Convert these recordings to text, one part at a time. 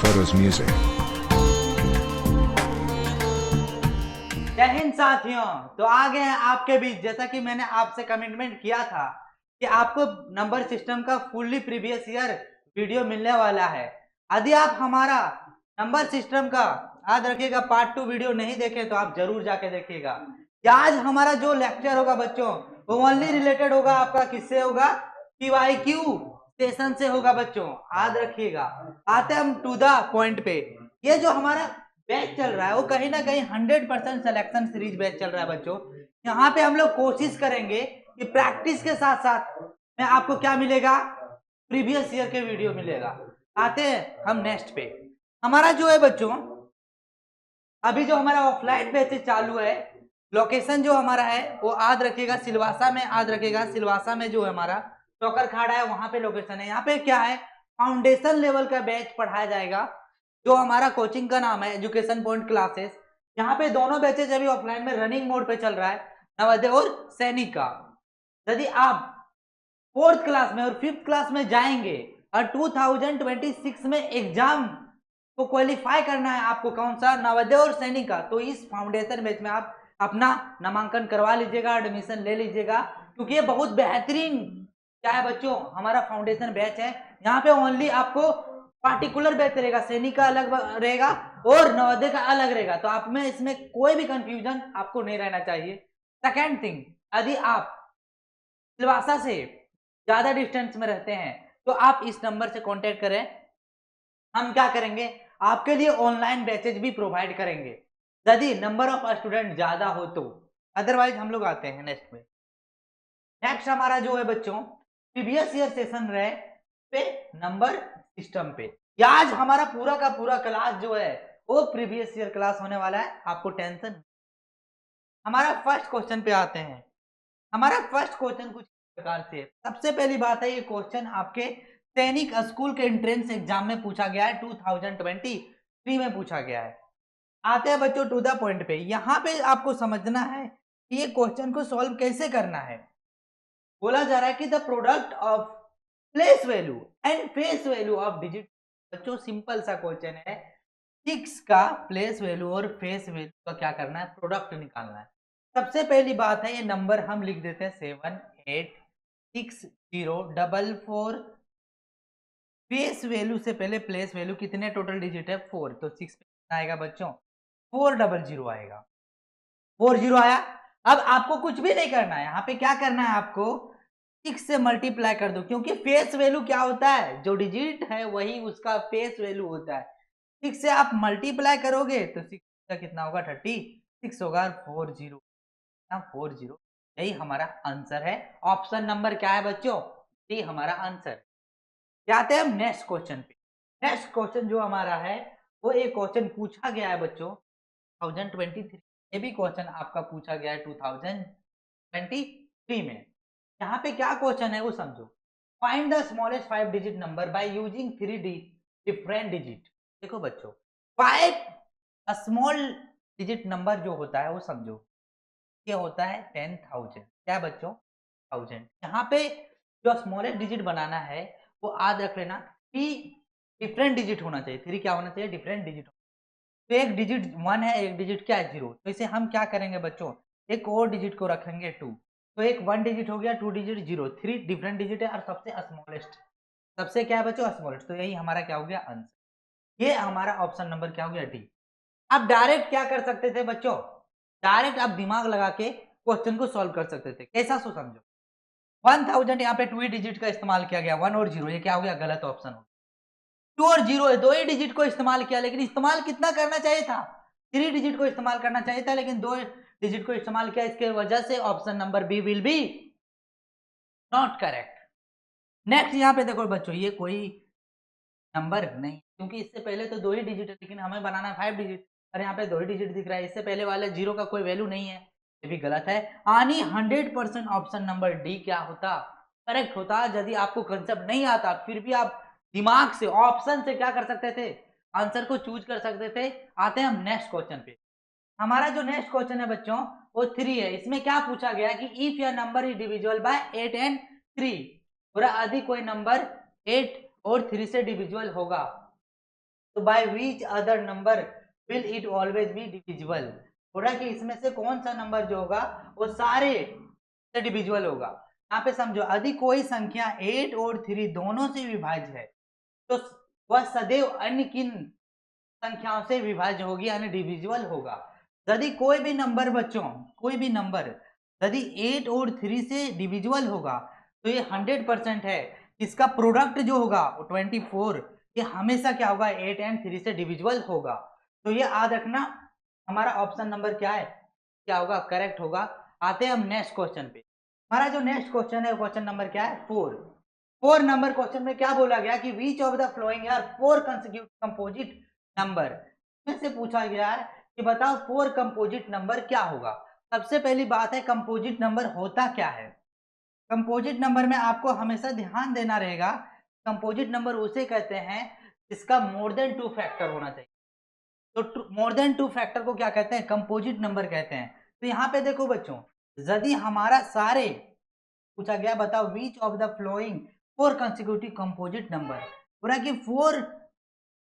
Burrows Music. जय हिंद साथियों। तो आ गए हैं आपके बीच, जैसा कि मैंने आपसे कमिटमेंट किया था कि आपको नंबर सिस्टम का फुल्ली प्रीवियस ईयर वीडियो मिलने वाला है। यदि आप हमारा नंबर सिस्टम का याद रखिएगा पार्ट 2 वीडियो नहीं देखे तो आप जरूर जाके देखिएगा। आज हमारा जो लेक्चर होगा बच्चों वो ओनली रिलेटेड होगा आपका किससे होगा, PYQ सेशन से होगा बच्चों, याद रखिएगा। आते हम टू द पॉइंट पे। ये जो हमारा बैच चल रहा है वो कहीं ना कहीं 100% सिलेक्शन सीरीज बैच चल रहा है बच्चों। यहाँ पे हम लोग कोशिश करेंगे कि प्रैक्टिस के साथ साथ में आपको क्या मिलेगा, प्रीवियस ईयर के वीडियो मिलेगा। आते हैं हम नेक्स्ट पे। हमारा जो है बच्चों अभी जो हमारा ऑफलाइन बैच चालू है, लोकेशन जो हमारा है वो याद रखिएगा सिलवासा में, याद रखिएगा सिलवासा में जो है हमारा टोकर खाड़ा है वहां पे लोकेशन है। यहाँ पे क्या है, फाउंडेशन लेवल का बैच पढ़ाया जाएगा। जो हमारा कोचिंग का नाम है एजुकेशन पॉइंट क्लासेस। यहाँ पे दोनों बैचेज अभी ऑफलाइन में रनिंग मोड पे चल रहा है, नवोदय और सैनिक का। यदि आप 4th क्लास में और 5th क्लास में जाएंगे और 2026 में एग्जाम को क्वालिफाई करना है आपको, कौन सा, नवोदय और सैनिक का, तो इस फाउंडेशन बैच में आप अपना नामांकन करवा लीजिएगा, एडमिशन ले लीजिएगा, क्योंकि ये बहुत बेहतरीन क्या है बच्चों हमारा फाउंडेशन बैच है। यहाँ पे ओनली आपको पार्टिकुलर बैच रहेगा, सैनिक का अलग रहेगा और नवोदय का अलग रहेगा, तो आप में इसमें कोई भी कंफ्यूजन आपको नहीं रहना चाहिए। सेकेंड थिंग, यदि आप सिलवासा से ज्यादा डिस्टेंस में रहते हैं तो आप इस नंबर से कांटेक्ट करें। हम क्या करेंगे, आपके लिए ऑनलाइन बैचेज भी प्रोवाइड करेंगे यदि नंबर ऑफ स्टूडेंट ज्यादा हो तो। अदरवाइज हम लोग आते हैं नेक्स्ट में। नेक्स्ट हमारा जो है बच्चों प्रीवियस ईयर सेशन रहे पे नंबर सिस्टम पे। आज हमारा पूरा का पूरा क्लास जो है वो प्रीवियस ईयर क्लास होने वाला है, आपको टेंशन। हमारा फर्स्ट क्वेश्चन पे आते हैं। हमारा फर्स्ट क्वेश्चन कुछ प्रकार से, सबसे पहली बात है ये क्वेश्चन आपके सैनिक स्कूल के एंट्रेंस एग्जाम में पूछा गया है, 2023 में पूछा गया है। आते हैं बच्चों टू द पॉइंट पे। यहाँ पे आपको समझना है कि ये क्वेश्चन को सॉल्व कैसे करना है। बोला जा रहा है कि the product of place value and face value of digit. बच्चों सिंपल सा क्वेश्चन है, 6 का प्लेस वैल्यू और फेस वैल्यू का क्या करना है, प्रोडक्ट निकालना है। सबसे पहली बात है ये नंबर हम लिख देते हैं 7860444। फेस वैल्यू से पहले प्लेस वैल्यू, कितने टोटल डिजिट है 4, तो 6 पे कितना आएगा बच्चों 400 आएगा। 40 आया। अब आपको कुछ भी नहीं करना है, यहाँ पे क्या करना है आपको 6 से मल्टीप्लाई कर दो, क्योंकि फेस वैल्यू क्या होता है, जो डिजिट है वही उसका फेस वैल्यू होता है। 6 से आप मल्टीप्लाई करोगे तो 6 का कितना होगा 36 होगा, 40 यही हमारा आंसर है। ऑप्शन नंबर क्या है बच्चों, ये हमारा आंसर। जाते हैं हम नेक्स्ट क्वेश्चन पे। नेक्स्ट क्वेश्चन जो हमारा है वो एक क्वेश्चन पूछा गया है बच्चों 2023, ये भी क्वेश्चन आपका पूछा गया है 2023 में। यहाँ पे क्या क्वेश्चन है वो समझो। Find the smallest 5 digit number by using 3 different digit. देखो बच्चों 5 स्मॉल डिजिट नंबर जो होता है वो समझो ये होता है 10,000। क्या है बच्चों 1000। यहाँ पे जो स्मॉलेस्ट डिजिट बनाना है वो याद रख लेना 3 डिफरेंट डिजिट होना चाहिए। 3 क्या होना चाहिए, डिफरेंट डिजिट। तो एक डिजिट 1 है, एक डिजिट क्या है 0, तो इसे हम क्या करेंगे बच्चों एक और डिजिट को रखेंगे 2, तो एक 1 डिजिट हो गया, 2 डिजिट 0, 3 डिफरेंट डिजिट है और सबसे स्मॉलेस्ट, सबसे क्या है बच्चों स्मॉलेस्ट, तो यही हमारा क्या हो गया आंसर। ये हमारा ऑप्शन नंबर क्या हो गया डी। अब डायरेक्ट क्या कर सकते थे बच्चों, डायरेक्ट आप दिमाग लगा के क्वेश्चन को सॉल्व कर सकते थे। कैसा सो समझो 1000 यहाँ पे 2 ही डिजिट का इस्तेमाल किया गया, 1 और 0, ये क्या हो गया गलत ऑप्शन हो। 2 और 0 है, 2 ही डिजिट को इस्तेमाल किया, लेकिन इस्तेमाल कितना करना चाहिए था 3 डिजिट को इस्तेमाल करना चाहिए था, लेकिन 2 डिजिट को इस्तेमाल किया, इसके वजह से option number B will be not correct. Next यहाँ पे देखो बच्चों ये कोई नंबर नहीं, क्योंकि इससे पहले तो 2 ही डिजिट है, लेकिन हमें बनाना है 5 डिजिट, और यहाँ पे 2 ही डिजिट दिख रहा है, इससे पहले वाले 0 का कोई वैल्यू नहीं है, ये भी गलत है। आनी 100% ऑप्शन नंबर डी क्या होता, करेक्ट होता। यदि आपको कंसेप्ट नहीं आता फिर भी आप दिमाग से ऑप्शन से क्या कर सकते थे, आंसर को चूज कर सकते थे। आते हैं हम नेक्स्ट क्वेश्चन पे। हमारा जो नेक्स्ट क्वेश्चन है बच्चों वो 3 है। इसमें क्या पूछा गया कि if your number is divisible by 8 and 3, और यदि कोई नंबर 8 और 3 से डिविजिबल होगा तो by which other number will it always be divisible, बोला कि इसमें से कौन सा नंबर जो होगा वो सारे से डिविजिबल होगा। यहाँ पे समझो, यदि कोई संख्या 8 और 3 दोनों से विभाज्य है तो वह सदैव अन्य किन संख्याओं से विभाज्य होगी, यानी डिविजिबल होगा। यदि कोई भी नंबर बच्चों, कोई भी नंबर यदि 8 और 3 से डिविजिबल होगा तो ये 100% है, इसका प्रोडक्ट जो होगा वो 24, ये हमेशा क्या होगा 8 एंड 3 से डिविजिबल होगा। तो ये याद रखना, हमारा ऑप्शन नंबर क्या है, क्या होगा, करेक्ट होगा। आते हैं हम नेक्स्ट क्वेश्चन पे। हमारा जो नेक्स्ट क्वेश्चन है, क्वेश्चन नंबर क्या है 4 नंबर क्वेश्चन में क्या बोला गया कि which of the following are 4 consecutive composite number, में से पूछा गया है कि बताओ 4 कंपोजिट नंबर क्या होगा। सबसे पहली बात है कंपोजिट नंबर होता क्या है। कंपोजिट नंबर में आपको हमेशा ध्यान देना रहेगा, कंपोजिट नंबर उसे कहते हैं जिसका मोर देन 2 फैक्टर होना चाहिए। तो मोर देन 2 फैक्टर को क्या कहते हैं, कंपोजिट नंबर कहते हैं। तो यहाँ पे देखो बच्चों, यदि हमारा सारे पूछा गया बताओ विच of the flowing 4 consecutive composite number, पूरा कि 4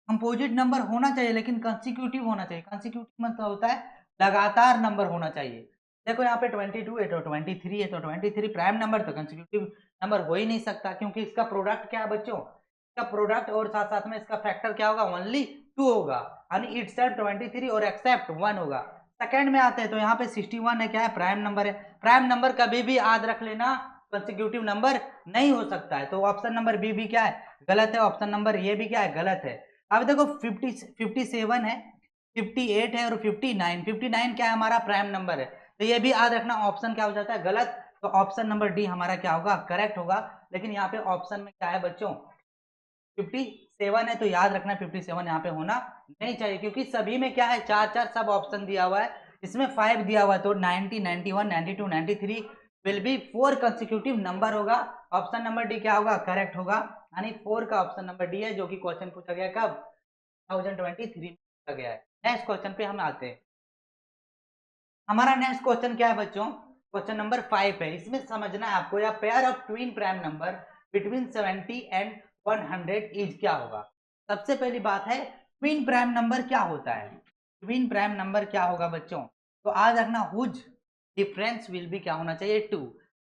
कंपोजिट नंबर होना चाहिए लेकिन कंसेक्यूटिव होना चाहिए। कंसेक्यूटिव मतलब होता है लगातार नंबर होना चाहिए। देखो यहाँ पे 22 है तो 23 है, तो 23 प्राइम नंबर तो कंसेक्यूटिव नंबर हो ही नहीं सकता, क्योंकि इसका प्रोडक्ट क्या है बच्चों, इसका प्रोडक्ट और साथ साथ में इसका फैक्टर क्या होगा, ओनली 2 होगा, यानी इटसेल्फ 23 और एक्सेप्ट 1 होगा। सेकंड में आते हैं तो यहाँ पे 61 है, क्या है, प्राइम नंबर है। प्राइम नंबर कभी भी याद रख लेना कंसेक्यूटिव नंबर नहीं हो सकता है, तो ऑप्शन नंबर बी भी क्या है, गलत है। ऑप्शन नंबर ये भी क्या है, गलत है। अब देखो 57 है, 58 है और 59 क्या है, हमारा प्राइम नंबर है, तो ये भी याद रखना ऑप्शन क्या हो जाता है, गलत। तो ऑप्शन नंबर डी हमारा क्या होगा, करेक्ट होगा। लेकिन यहाँ पे ऑप्शन में क्या है बच्चों, 57 है, तो याद रखना 57 यहाँ पे होना नहीं चाहिए, क्योंकि सभी में क्या है, 4 सब ऑप्शन दिया हुआ है, इसमें 5 दिया हुआ है, तो 90, 91, 92, 93 विल बी 4 कंसेक्यूटिव नंबर होगा। ऑप्शन नंबर डी क्या होगा, करेक्ट होगा, यानी 4 का ऑप्शन नंबर डी है, जो कि क्वेश्चन पूछा गया कब, 2023 में पूछा गया है। नेक्स्ट क्वेश्चन पे हम आते हैं। हमारा नेक्स्ट क्वेश्चन क्या है बच्चों, क्वेश्चन नंबर 5 है। इसमें समझना है आपको, या pair of twin prime number between 70 and 100 is क्या होगा। सबसे पहली बात है ट्विन प्राइम नंबर क्या होता है, ट्विन प्राइम नंबर क्या होगा बच्चों, तो आज रखना हुज डिफरेंस विल भी क्या होना चाहिए, 2,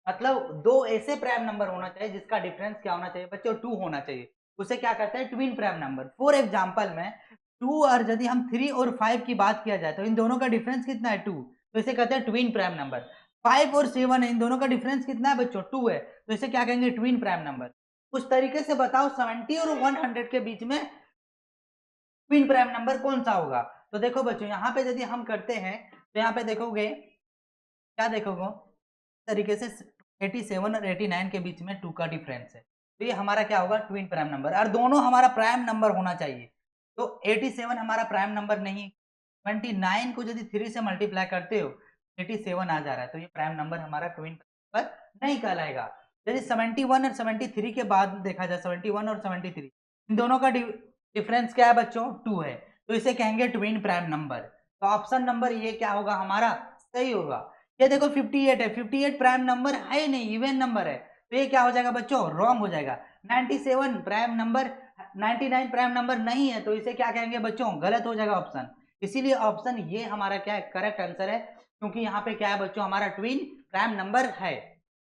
मतलब दो ऐसे प्राइम नंबर होना चाहिए जिसका डिफरेंस क्या होना चाहिए बच्चों, 2 होना चाहिए, उसे क्या कहते हैं, twin prime number. For example में 2 और यदि हम 3 और 5 की बात किया जाए तो इन दोनों का डिफरेंस कितना है, 2, तो इसे कहते हैं ट्विन प्राइम नंबर। 5 और 7 है, इन दोनों का डिफरेंस कितना है बच्चों, 2 है, तो इसे क्या कहेंगे, ट्विन प्राइम नंबर। उस तरीके से बताओ 70 और 100 के बीच में ट्विन प्राइम नंबर कौन सा होगा। तो देखो बच्चों, यहाँ पे यदि हम करते हैं तो यहाँ पे देखोगे, क्या देखोगे तरीके से 87 और 89 के बीच में 2 का डिफरेंस है, तो ये हमारा क्या होगा, ट्विन प्राइम नंबर, और दोनों हमारा प्राइम नंबर होना चाहिए। तो 87 हमारा प्राइम नंबर नहीं, 29 को यदि 3 से मल्टीप्लाई करते हो 87 आ जा रहा है, तो ये प्राइम नंबर हमारा ट्विन नंबर नहीं कहलाएगा। यदि 71 और 73 के बाद देखा जाए, 71 और 73 इन दोनों का डिफरेंस क्या है बच्चों, 2 है, तो इसे कहेंगे ट्विन प्राइम नंबर। तो ऑप्शन नंबर ये क्या होगा हमारा, सही होगा। ये देखो 58 है, 58 प्राइम नंबर है नहीं, इवन नंबर है, तो ये क्या हो जाएगा बच्चों, रॉन्ग हो जाएगा। 97 प्राइम नंबर, 99 प्राइम नंबर नहीं है, तो इसे क्या कहेंगे बच्चों, गलत हो जाएगा ऑप्शन। इसीलिए ऑप्शन ये हमारा क्या है, करेक्ट आंसर है, क्योंकि यहाँ पे क्या है बच्चों, हमारा ट्विन प्राइम नंबर है।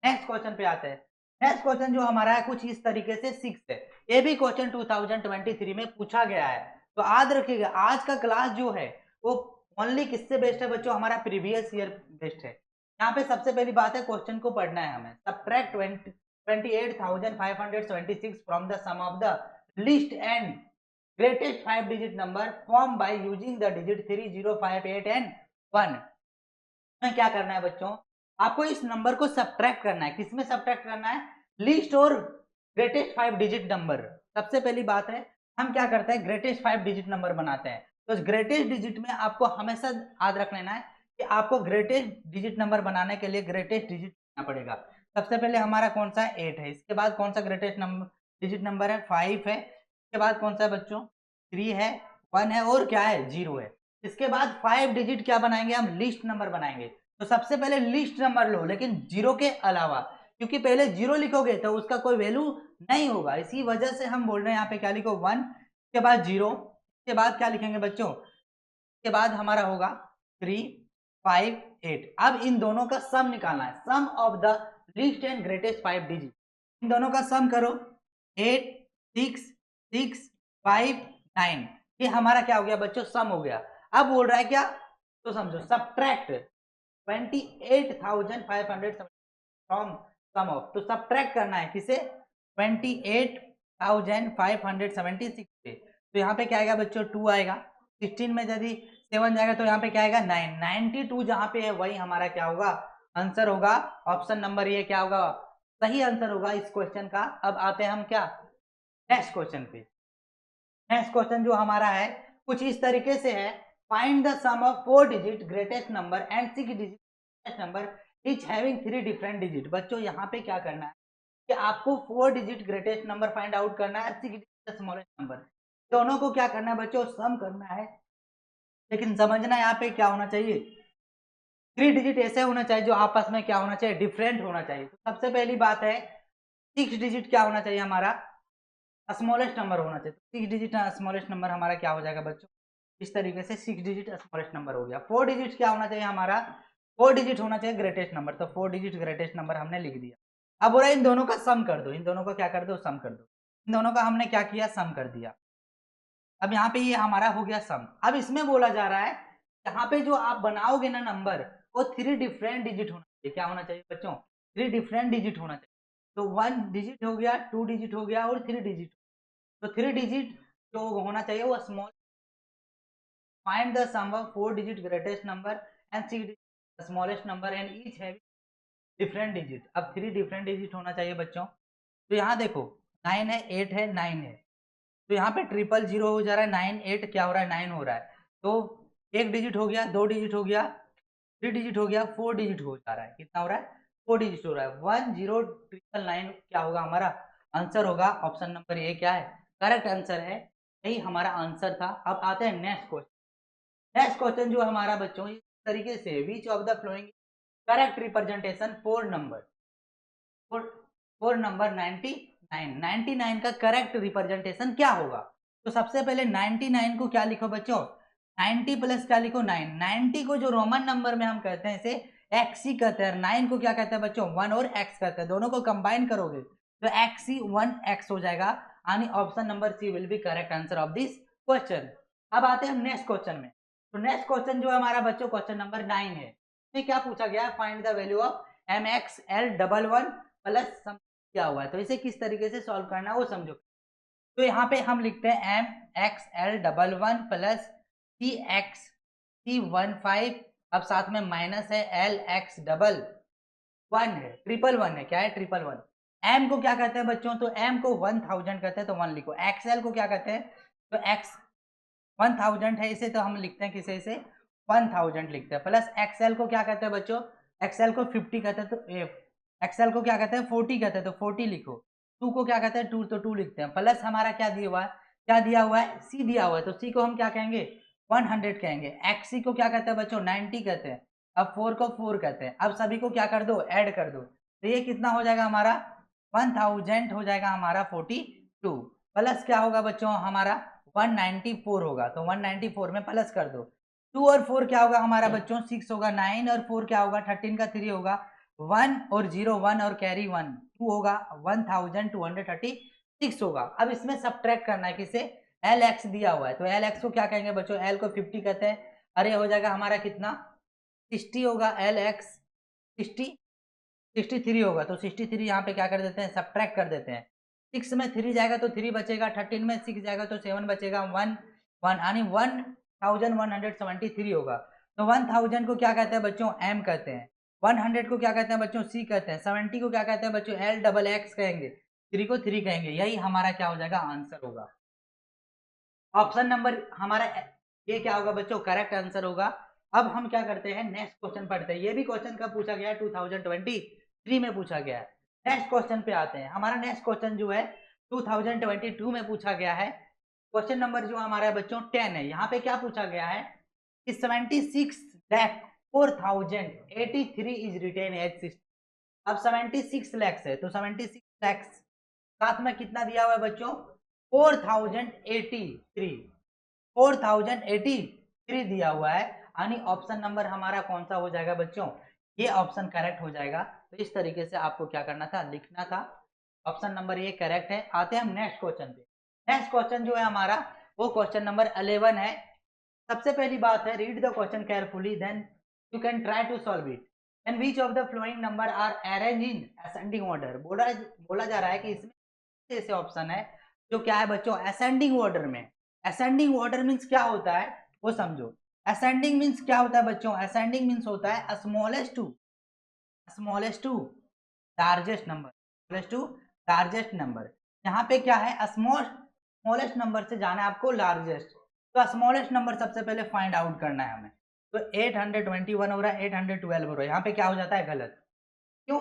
नेक्स्ट क्वेश्चन पे आते हैं। नेक्स्ट क्वेश्चन जो हमारा है कुछ इस तरीके से 6 है, ये भी क्वेश्चन 2023 में पूछा गया है। तो याद रखिएगा आज का क्लास जो है वो ओनली किससे बेस्ड है बच्चों, हमारा प्रीवियस ईयर बेस्ड है। यहाँ पे सबसे पहली बात है क्वेश्चन को पढ़ना है हमें, subtract 28,576 from the sum of the list and greatest 5 digit number form by using the digit 3, 0, 5, 8 and 1। में क्या करना है बच्चों, आपको इस नंबर को सब्ट्रैक्ट करना है, किसमें सब्ट्रैक्ट करना है, लिस्ट और ग्रेटेस्ट 5 डिजिट नंबर। सबसे पहली बात है हम क्या करते हैं, ग्रेटेस्ट 5 डिजिट नंबर बनाते हैं। तो ग्रेटेस्ट डिजिट में आपको हमेशा याद रख लेना है कि आपको ग्रेटेस्ट डिजिट नंबर बनाने के लिए ग्रेटेस्ट डिजिट करना पड़ेगा। सबसे पहले हमारा कौन सा है, 8 है, इसके बाद कौन सा ग्रेटेस्ट नंबर डिजिट नंबर है, 5 है, इसके बाद कौन सा है बच्चों, 3 है, 1 है और क्या है, 0 है। इसके बाद 5 डिजिट क्या बनाएंगे, हम लिस्ट नंबर बनाएंगे। तो सबसे पहले लिस्ट नंबर लो, लेकिन 0 के अलावा, क्योंकि पहले 0 लिखोगे तो उसका कोई वैल्यू नहीं होगा, इसी वजह से हम बोल रहे हैं यहाँ पे क्या लिखो, 1, इसके बाद 0, इसके बाद क्या लिखेंगे बच्चों, इसके बाद हमारा होगा 3, 5, 8। अब इन दोनों का सम निकालना है, sum of the least and greatest 5 digit. इन दोनों का सम करो, 8, 6, 6, 5, 9। ये हमारा क्या हो गया बच्चों, सम हो गया। अब बोल रहा है क्या, तो समझो, सब्ट्रैक्ट 28,500 फ्रॉम सम ऑफ। तो सब्ट्रैक्ट करना है किसे, 28,576 से। तो यहाँ पे क्या आएगा बच्चों, 2 आएगा। 16 में यदि 7 जाएगा तो यहाँ पे क्या आएगा, 9। 92 जहाँ पे है वही हमारा क्या होगा, आंसर होगा। ऑप्शन नंबर ये क्या होगा, सही आंसर होगा इस क्वेश्चन का। अब आते हैं हम क्या, नेक्स्ट क्वेश्चन पे। नेक्स्ट क्वेश्चन जो हमारा है कुछ इस तरीके से है, find the sum of 4 digit greatest number and 6 digit number each having 3 different digit. बच्चों यहाँ पे क्या करना है कि आपको 4 digit greatest number find out करना है, 6 डिजिट स्मॉलेस्ट नंबर, दोनों को क्या करना है बच्चों, सम करना है। लेकिन समझना यहाँ पे क्या होना चाहिए, 3 डिजिट ऐसे होना चाहिए जो आपस में क्या होना चाहिए, डिफरेंट होना चाहिए। तो सबसे पहली बात है 6 डिजिट क्या होना चाहिए, हमारा स्मॉलेस्ट नंबर होना चाहिए। तो 6 डिजिट स्मॉलेस्ट नंबर हमारा क्या हो जाएगा बच्चों, इस तरीके से 6 डिजिट स्मॉलेस्ट नंबर हो गया। 4 डिजिट क्या होना चाहिए हमारा, 4 डिजिट होना चाहिए ग्रेटेस्ट नंबर। तो 4 डिजिट ग्रेटेस्ट नंबर हमने लिख दिया। अब बोला इन दोनों का सम कर दो, इन दोनों का क्या कर दो, सम कर दो। इन दोनों का हमने क्या किया, सम कर दिया। अब यहाँ पे ये हमारा हो गया सम। अब इसमें बोला जा रहा है यहाँ पे जो आप बनाओगे ना नंबर, वो 3 डिफरेंट डिजिट होना चाहिए। क्या होना चाहिए बच्चों, 3 डिफरेंट डिजिट होना चाहिए। तो 1 डिजिट हो गया, 2 डिजिट हो गया और 3 डिजिट। तो 3 डिजिट जो होना चाहिए वो small. Find the sum of 4 digit greatest number and 6 digit smallest number and each having different digit. अब 3 डिफरेंट डिजिट होना चाहिए बच्चों। तो यहाँ देखो 9 है, 8 है, 9 है। तो यहाँ पे 000 हो जा रहा है, 9 8 क्या हो रहा है, 9 हो रहा है। तो 1 डिजिट हो गया, 2 डिजिट हो गया, 3 डिजिट हो गया, 4 डिजिट हो जा रहा है। कितना हो रहा है, 4 डिजिट हो रहा है। 10,999 क्या होगा हमारा आंसर, होगा ऑप्शन नंबर ए क्या है, करेक्ट आंसर है। यही हमारा आंसर था। अब आते हैं नेक्स्ट क्वेश्चन। नेक्स्ट क्वेश्चन जो हमारा बच्चों इस तरीके से, विच of the flowing correct representation for number, for number 99 का करेक्ट रिप्रेजेंटेशन क्या होगा। तो सबसे पहले 99 को क्या लिखो बच्चों, 90 प्लस क्या लिखो, 9। 90 को जो रोमन नंबर में हम कहते हैं इसे एक्स ही कहते हैं। 9 को क्या कहते हैं बच्चों, 1 और एक्स कहते हैं। दोनों को कंबाइन करोगे तो एक्स ही 1 एक्स हो जाएगा। यानी option number C will be correct answer of this question. अब आते हैं हम नेक्स्ट क्वेश्चन में। तो नेक्स्ट क्वेश्चन जो है हमारा बच्चों क्वेश्चन नंबर 9 है। इसमें क्या पूछा गया है, find the value of MXL11 plus क्या हुआ है। तो इसे किस तरीके से सॉल्व करना है वो समझो। तो यहाँ पे हम लिखते हैं MXL11 प्लस CX C15। अब साथ में माइनस है LX11 है, 111 है। क्या है, 111। M को क्या कहते हैं बच्चों, तो M को 1000 कहते हैं, तो 1 लिखो। XL को क्या कहते हैं, तो X 1000 है, इसे तो हम लिखते हैं किसे, इसे 1000 लिखते हैं। प्लस XL को क्या कहते हैं बच्चों, XL को 50 कहते हैं, तो एक्सएल को क्या कहते हैं, 40 कहते हैं, तो 40 लिखो। 2 को क्या कहते हैं, 2, तो 2 लिखते हैं। प्लस हमारा क्या दिया हुआ है, क्या दिया हुआ है, सी दिया हुआ है। तो सी को हम क्या कहेंगे, 100 कहेंगे। एक्सी को क्या कहते हैं बच्चों, 90 कहते हैं। अब 4 को 4 कहते हैं। अब सभी को क्या कर दो, ऐड कर दो। तो ये कितना हो जाएगा हमारा, 1000 हो जाएगा हमारा 42। प्लस क्या होगा बच्चों हमारा, 194 होगा। तो 194 में प्लस कर दो। 2 और 4 क्या होगा हमारा बच्चों, 6 होगा। 9 और 4 क्या होगा, 13 का 3 होगा। 1 और 0 1 और कैरी 1 2 होगा, 1236 होगा। अब इसमें सब्ट्रैक्ट करना है किसे, एल एक्स दिया हुआ है। तो एल एक्स को क्या कहेंगे बच्चों, एल को 50 कहते हैं। अरे हो जाएगा हमारा कितना, 60 होगा। एल एक्स 63 होगा। तो 63 यहाँ पे क्या कर देते हैं, सब्ट्रैक्ट कर देते हैं। 6 में 3 जाएगा तो 3 बचेगा, 13 में 6 जाएगा तो 7 बचेगा, 1 1 यानी 1173 होगा। तो 1000 को क्या कहते हैं बच्चों, एम कहते हैं। 100 को क्या कहते हैं बच्चों, सी कहते हैं। 70 को क्या कहते हैं बच्चों, एल डबल एक्स कहेंगे। 3 को 3 कहेंगे। यही हमारा क्या हो जाएगा, आंसर होगा। ऑप्शन नंबर हमारा ये क्या होगा बच्चों, करेक्ट आंसर होगा। अब हम क्या करते हैं, नेक्स्ट क्वेश्चन पढ़ते हैं। ये भी क्वेश्चन कब पूछा गया है, 2023 में पूछा गया है। नेक्स्ट क्वेश्चन पे आते हैं। हमारा नेक्स्ट क्वेश्चन जो है 2022 में पूछा गया है। क्वेश्चन नंबर जो हमारा बच्चों 10 है। यहाँ पे क्या पूछा गया है कि 76,04,083 इज रिटेन एज 60। अब 76 लैक्स है, तो 76 लैक्स साथ में कितना दिया हुआ है बच्चों, 4083। 4083 दिया हुआ है, यानी ऑप्शन नंबर हमारा कौन सा हो जाएगा बच्चों, ये ऑप्शन करेक्ट हो जाएगा। तो इस तरीके से आपको क्या करना था, लिखना था, ऑप्शन नंबर ये करेक्ट है। आते हैं हम नेक्स्ट क्वेश्चन पे। नेक्स्ट क्वेश्चन जो है हमारा वो क्वेश्चन नंबर 11 है। सबसे पहली बात है, read the question carefully then you can try to solve it. And which of the following number are arrange in ascending order. बोला जा रहा है कि इसमें ऐसे ऑप्शन है जो क्या है बच्चों, असेंडिंग ऑर्डर में। असेंडिंग ऑर्डर मीन्स क्या होता है वो समझो। असेंडिंग मीन्स क्या होता है बच्चों, असेंडिंग मीन्स होता है smallest to largest number, smallest to largest number. यहाँ पे क्या है, स्मॉलेस्ट नंबर से जाना है आपको लार्जेस्ट। तो स्मॉलेस्ट नंबर सबसे पहले फाइंड आउट करना है हमें। तो 821 हो रहा है, 812 हो रहा है, यहाँ पे क्या हो जाता है गलत। क्यों,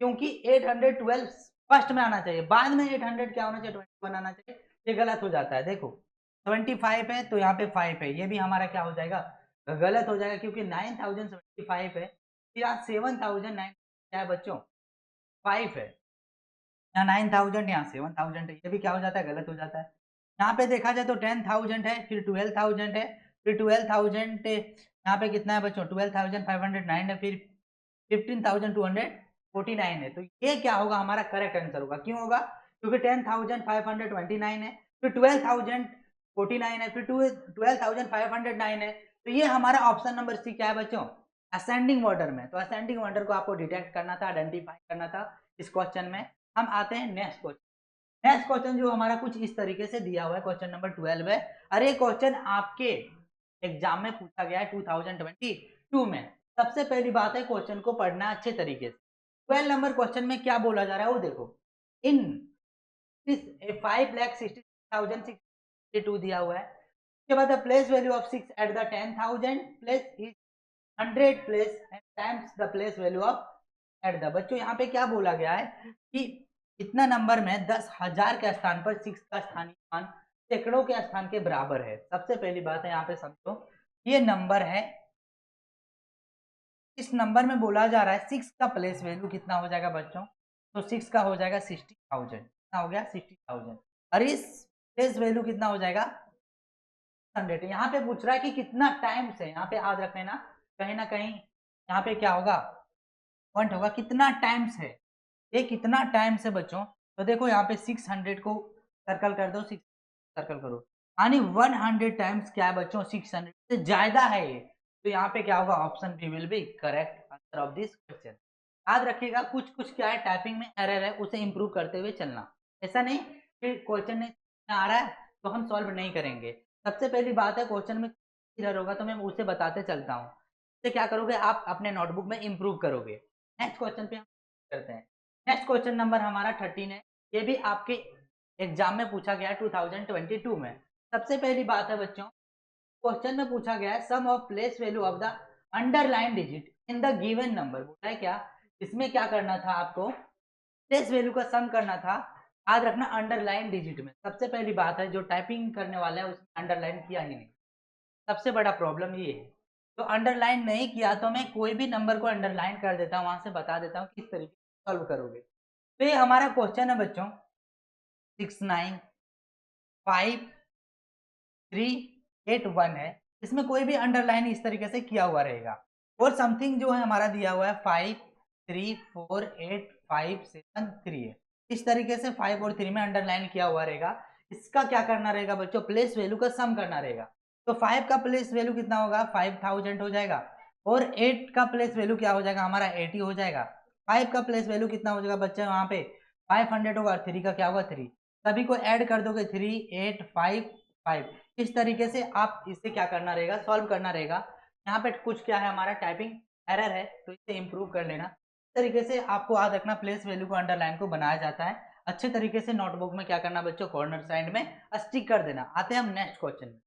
क्योंकि 812 फर्स्ट में आना चाहिए, बाद में 800 क्या होना चाहिए, 21 आना चाहिए। ये गलत हो जाता है। देखो 25 है तो यहाँ पे 5 है, ये भी हमारा क्या हो जाएगा, गलत हो जाएगा, क्योंकि 9075 है, फिर यहाँ 7009 क्या है बच्चों, 5 है, यहाँ 9000, यहाँ 7000 है, ये भी क्या हो जाता है, गलत हो जाता है। यहाँ पे देखा जाए तो 10,000 है, फिर 12,000 है, फिर 12,000 यहाँ पे कितना है बच्चों, 12,509 है, फिर 15,249 है। तो ये क्या होगा, हमारा करेक्ट आंसर होगा। क्यों होगा, क्योंकि 10,529 है, फिर 12,049 है, फिर 12,509 है। तो ये हमारा ऑप्शन नंबर सी क्या है बच्चों, असेंडिंग ऑर्डर में। तो असेंडिंग ऑर्डर को आपको डिटेक्ट करना था, आइडेंटिफाई करना था इस क्वेश्चन में। हम आते हैं नेक्स्ट क्वेश्चन। नेक्स्ट क्वेश्चन जो हमारा कुछ इस तरीके से दिया हुआ है, क्वेश्चन नंबर 12 है। अरे क्वेश्चन आपके एग्जाम में पूछा गया है 2022 में। सबसे पहली बात है, क्वेश्चन को पढ़ना अच्छे तरीके से। 12 नंबर क्वेश्चन में क्या बोला जा रहा है वो देखो। इन 5,60,662 दिया हुआ है। उसके बाद place value of 6 at the 10,000 place is 100 place and times the place value of at the. बच्चों यहाँ पे क्या बोला गया है कि इतना नंबर में 10,000 के स्थान पर 6 का स्थानीय मान सैकड़ों के स्थान के बराबर है। सबसे पहली बात है यहाँ पे समझो, ये नंबर है, इस नंबर में बोला जा रहा है 6 का प्लेस वैल्यू कितना हो जाएगा बच्चों, तो 6 का हो जाएगा 60,000। कितना हो गया, 60,000। और इस प्लेस वैल्यू कितना हो जाएगा, 100। यहाँ पे पूछ रहा है कि कितना टाइम से, यहाँ पे याद रख लेना, कहीं ना कहीं यहाँ पे क्या होगा, पॉइंट होगा, कितना टाइम्स है, ये कितना टाइम्स है बच्चों। तो देखो यहाँ पे 600 को सर्कल कर दो, 6 सर्कल करो, यानी 100 टाइम्स क्या है बच्चों, 600 से ज्यादा है ये। तो यहाँ पे क्या होगा, option B will be correct answer of this question. याद रखिएगा, कुछ कुछ क्या है, टाइपिंग में एरर है, उसे इंप्रूव करते हुए चलना। ऐसा नहीं कि क्वेश्चन नहीं आ रहा है तो हम सॉल्व नहीं करेंगे। सबसे पहली बात है, क्वेश्चन में एरर होगा तो मैं उसे बताते चलता हूँ। इससे क्या करोगे, आप अपने नोटबुक में इंप्रूव करोगे। नेक्स्ट क्वेश्चन पे हम करते हैं। नेक्स्ट क्वेश्चन नंबर हमारा 13 है। ये भी आपके एग्जाम में पूछा गया है 2022 में। सबसे पहली बात है बच्चों, क्वेश्चन में पूछा गया है sum of place value of the underline digit in the given number. बोला है क्या, इसमें क्या करना था आपको, प्लेस वैल्यू का सम करना था। याद रखना अंडरलाइन डिजिट में। सबसे पहली बात है, जो टाइपिंग करने वाला है उसने अंडरलाइन किया ही नहीं, सबसे बड़ा प्रॉब्लम ये है। तो अंडरलाइन नहीं किया तो मैं कोई भी नंबर को अंडरलाइन कर देता हूँ, वहां से बता देता हूँ किस तरीके से सॉल्व करोगे। तो ये हमारा क्वेश्चन है बच्चों 695,381 है। इसमें कोई भी अंडरलाइन इस तरीके से किया हुआ रहेगा। और समथिंग जो है हमारा दिया हुआ है 5,3,4,8,5,7,3 है। इस तरीके से 5 और 3 में अंडरलाइन किया हुआ रहेगा। इसका क्या करना रहेगा बच्चों, प्लेस वैल्यू का सम करना रहेगा। तो 5 का प्लेस वैल्यू कितना होगा, 5,000 हो जाएगा। और 8 का प्लेस वैल्यू क्या हो जाएगा हमारा, 80 हो जाएगा। 5 का प्लेस वैल्यू कितना हो जाएगा बच्चे, वहां पे 500 होगा, 3 का क्या होगा 3, सभी को ऐड कर दोगे 3, 8, 5, 5। इस तरीके से आप इसे क्या करना रहेगा, सॉल्व करना रहेगा। यहाँ पे कुछ क्या है, हमारा टाइपिंग एरर है, तो इसे इंप्रूव कर लेना। इस तरीके से आपको याद रखना, प्लेस वैल्यू को अंडरलाइन को बनाया जाता है। अच्छे तरीके से नोटबुक में क्या करना बच्चों, कॉर्नर साइड में स्टिक कर देना। आते हैं हम नेक्स्ट क्वेश्चन में।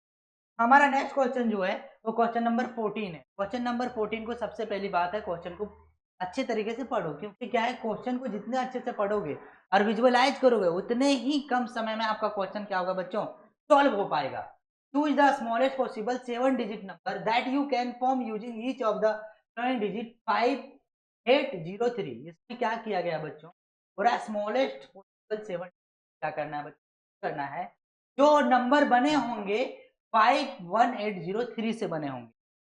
हमारा नेक्स्ट क्वेश्चन जो है वो क्वेश्चन नंबर 14 है। क्वेश्चन नंबर 14 को सबसे पहली बात है, क्वेश्चन को अच्छे तरीके से पढ़ो, क्योंकि क्या है, क्वेश्चन को जितने अच्छे से पढ़ोगे और विजुअलाइज करोगे उतने ही कम समय में आपका क्वेश्चन क्या होगा बच्चों, सॉल्व हो पाएगा। Choose the smallest possible 7 digit number that you can form using each of the 7 digit 5803। इसमें क्या किया गया बच्चों, पूरा स्मॉलेस्ट पॉसिबल 7 क्या करना है बच्चों, करना है। जो नंबर बने होंगे 51803 से बने होंगे।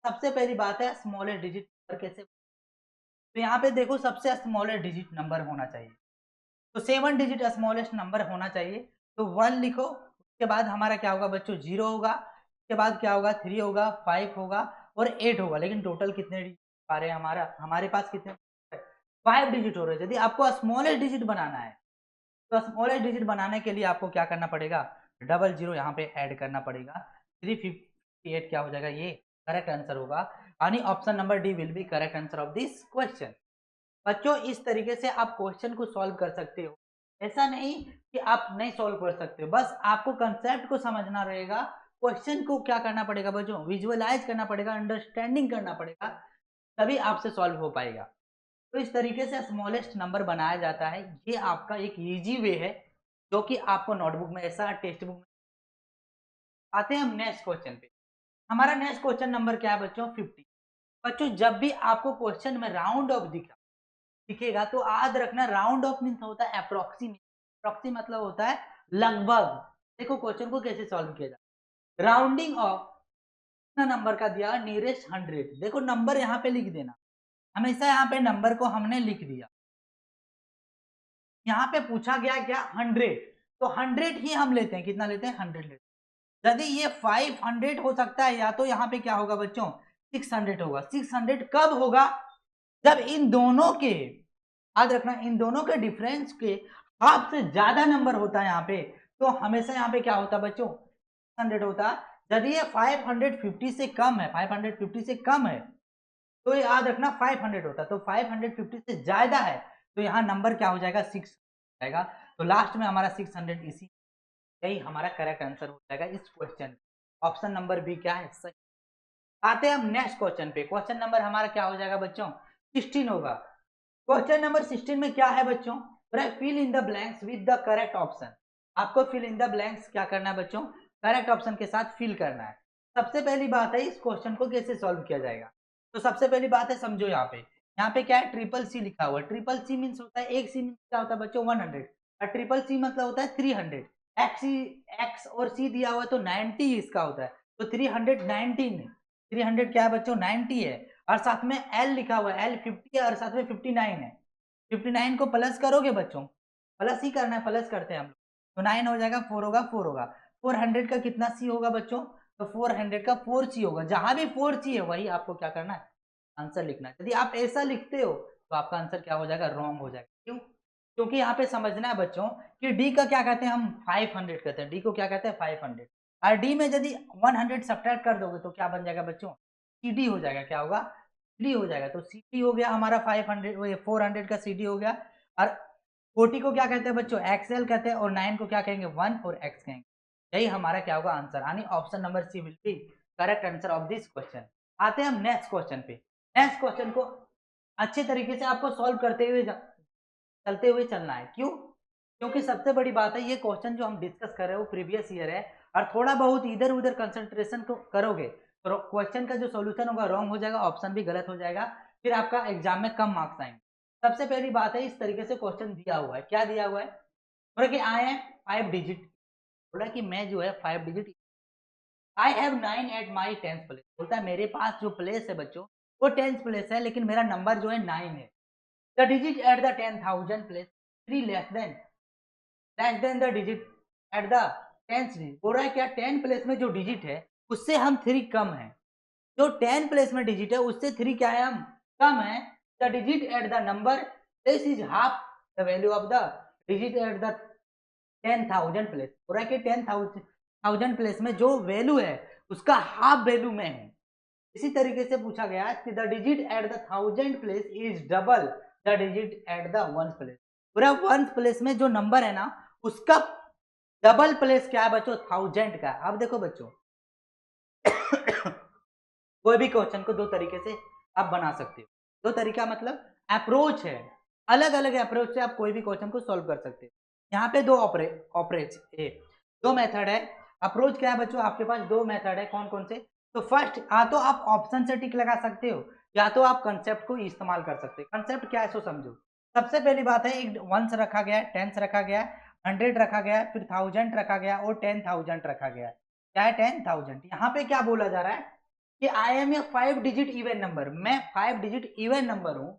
सबसे पहली बात है स्मॉलेस्ट डिजिट नंबर कैसे, तो यहाँ पे देखो सबसे स्मॉलेस्ट डिजिट नंबर होना चाहिए, तो 7 डिजिट स्मॉलेस्ट नंबर होना चाहिए। तो 1 लिखो, उसके बाद हमारा क्या होगा बच्चों 0 होगा, उसके बाद क्या होगा 3 होगा, 5 होगा और 8 होगा। लेकिन टोटल कितने डिजिट आ रहे हैं, हमारे पास कितने 5 डिजिट हो रहे हैं। यदि आपको स्मॉलेस्ट डिजिट बनाना है तो स्मॉलेस्ट डिजिट बनाने के लिए आपको क्या करना पड़ेगा, डबल जीरो यहाँ पे ऐड करना पड़ेगा। 358 क्या हो जाएगा, ये करेक्ट आंसर होगा, यानी option number D will be correct answer of this question. बच्चों इस तरीके से आप क्वेश्चन को सॉल्व कर सकते हो, ऐसा नहीं कि आप नहीं सॉल्व कर सकते हो, बस आपको कंसेप्ट को समझना रहेगा। क्वेश्चन को क्या करना पड़ेगा बच्चों, विजुअलाइज करना पड़ेगा, अंडरस्टैंडिंग करना पड़ेगा, तभी आपसे सॉल्व हो पाएगा। तो इस तरीके से स्मॉलेस्ट नंबर बनाया जाता है। ये आपका एक इजी वे है जो कि आपको नोटबुक में ऐसा टेक्स्ट बुक में। आते हैं हम नेक्स्ट क्वेश्चन पे। हमारा नेक्स्ट क्वेश्चन नंबर क्या है बच्चों 50। बच्चों जब भी आपको क्वेश्चन में राउंड ऑफ दिखेगा तो याद रखना राउंड ऑफ मीन्स होता है अप्रोक्सीमेट। अप्रोक्सी मतलब होता है लगभग। देखो क्वेश्चन को कैसे सॉल्व किया जाए, राउंडिंग ऑफ नंबर का दिया नियरेस्ट 100। देखो नंबर यहाँ पे लिख देना, हमेशा यहाँ पे नंबर को हमने लिख दिया। यहाँ पे पूछा गया क्या 100, तो 100 ही हम लेते हैं, कितना लेते हैं 100 लेते हैं। यदि ये 500 हो सकता है, या तो यहाँ पे क्या होगा बच्चों 600 होगा। 600 कब होगा, जब इन दोनों के, याद रखना इन दोनों के डिफरेंस के हाफ से ज्यादा नंबर होता है यहाँ पे, तो हमेशा यहाँ पे क्या होता है बच्चों 100 होता। यदि ये 550 से कम है, 550 से कम है तो याद रखना 500 होता, तो 550 से ज्यादा है तो यहाँ नंबर क्या हो जाएगा 6 जाएगा। तो लास्ट में हमारा 600 इसी, यही हमारा करेक्ट आंसर हो जाएगा इस क्वेश्चन। ऑप्शन नंबर बी क्या है सही। आते हैं हम नेक्स्ट क्वेश्चन पे। क्वेश्चन नंबर हमारा क्या हो जाएगा बच्चों 16 होगा। क्वेश्चन नंबर 16 में क्या है बच्चों, fill in the blanks with the correct option. आपको फिल इन द ब्लैंक्स क्या करना है बच्चों, करेक्ट ऑप्शन के साथ फिल करना है। सबसे पहली बात है इस क्वेश्चन को कैसे सॉल्व किया जाएगा, तो सबसे पहली बात है समझो यहाँ पे क्या है ट्रिपल सी लिखा हुआ है। ट्रिपल सी मीन्स होता है, एक सी मीन्स क्या होता है बच्चों 100 और ट्रिपल सी मतलब होता है 300। एक्स और सी दिया हुआ है तो 90 इसका होता है, तो 319, 300 क्या है बच्चों 90 है। और साथ में एल लिखा हुआ है, एल 50 है और साथ में 59 है। 59 को प्लस करोगे बच्चों, प्लस ही करना है, प्लस करते हैं हम लोग, तो 9 हो जाएगा, 4 होगा, 4 होगा। 400 का कितना सी होगा बच्चों, तो 400 का 4 सी होगा। जहां भी 4 सी है वही आपको क्या करना है आंसर लिखना है। यदि आप ऐसा लिखते हो तो आपका आंसर क्या हो जाएगा रॉन्ग हो जाएगा। क्यों, क्योंकि यहाँ पे समझना है बच्चों कि डी का क्या कहते हैं हम 500 कहते हैं, डी को क्या कहते हैं 500। और डी में यदि 100 सब्ट्रैक्ट कर दोगे तो क्या बन जाएगा बच्चों सी डी हो जाएगा, क्या होगा डी हो जाएगा। तो सी डी हो गया हमारा 500, 400 का सी डी हो गया। और 40 को क्या कहते हैं बच्चों एक्सएल कहते हैं, और 9 को क्या कहेंगे 1 और एक्स कहेंगे। यही हमारा क्या होगा आंसर, यानी option number C will be correct answer of this question. आते हैं हम नेक्स्ट क्वेश्चन पे। नेक्स्ट क्वेश्चन को अच्छे तरीके से आपको सॉल्व करते हुए चलते हुए चलना है। क्यों, क्योंकि सबसे बड़ी बात है ये क्वेश्चन जो हम डिस्कस कर रहे हैं वो प्रीवियस ईयर है, और थोड़ा बहुत इधर उधर कंसंट्रेशन करोगे तो क्वेश्चन का जो सॉल्यूशन होगा रॉन्ग हो जाएगा, ऑप्शन भी गलत हो जाएगा, फिर आपका एग्जाम में कम मार्क्स आएंगे। सबसे पहली बात है इस तरीके से क्वेश्चन दिया हुआ है, क्या दिया हुआ है, बोला कि आई एम 5 डिजिट, बोला कि मैं जो है 5 digit, I have 9 at my 10th place, बोलता है मेरे पास जो प्लेस है बच्चों वो 10th प्लेस है, लेकिन मेरा नंबर जो है 9 है। The digit at the 10,000 place 3 less than the digit at the 10th digit. बोल रहा है क्या 10 प्लेस में जो डिजिट है उससे हम 3 कम है, जो 10 प्लेस में डिजिट है उससे 3 क्या है हम कम है। The digit at the number place is half the value of the digit at the 10,000 place. बोल रहा है कि 10,000 प्लेस में जो वैल्यू है उसका हाफ वैल्यू में है। इसी तरीके से पूछा गया कि the digit at the 1000 place is double the digit at the 1th place. पूरा 1th प्लेस में जो नंबर है ना उसका डबल प्लेस क्या है बच्चों 1000 का। अब देखो बच्चों कोई भी क्वेश्चन को दो तरीके से आप बना सकते हो, दो तरीका मतलब अप्रोच है, अलग अलग अप्रोच से आप कोई भी क्वेश्चन को सॉल्व कर सकते हो। यहाँ पे दो दो मेथड है। अप्रोच क्या है बच्चों, आपके पास दो मेथड है, कौन कौन से, तो फर्स्ट या तो आप ऑप्शन से टिक लगा सकते हो या तो आप कंसेप्ट को इस्तेमाल कर सकते हो। कंसेप्ट क्या है सो समझो। सबसे पहली बात है एक वंस रखा गया है, टेंस रखा गया है, 100 रखा गया है, फिर 1000 रखा गया और 10,000 रखा गया है। क्या है 10,000। यहाँ पे क्या बोला जा रहा है कि I am a 5 digit even number, मैं 5 डिजिट इवन नंबर हूँ।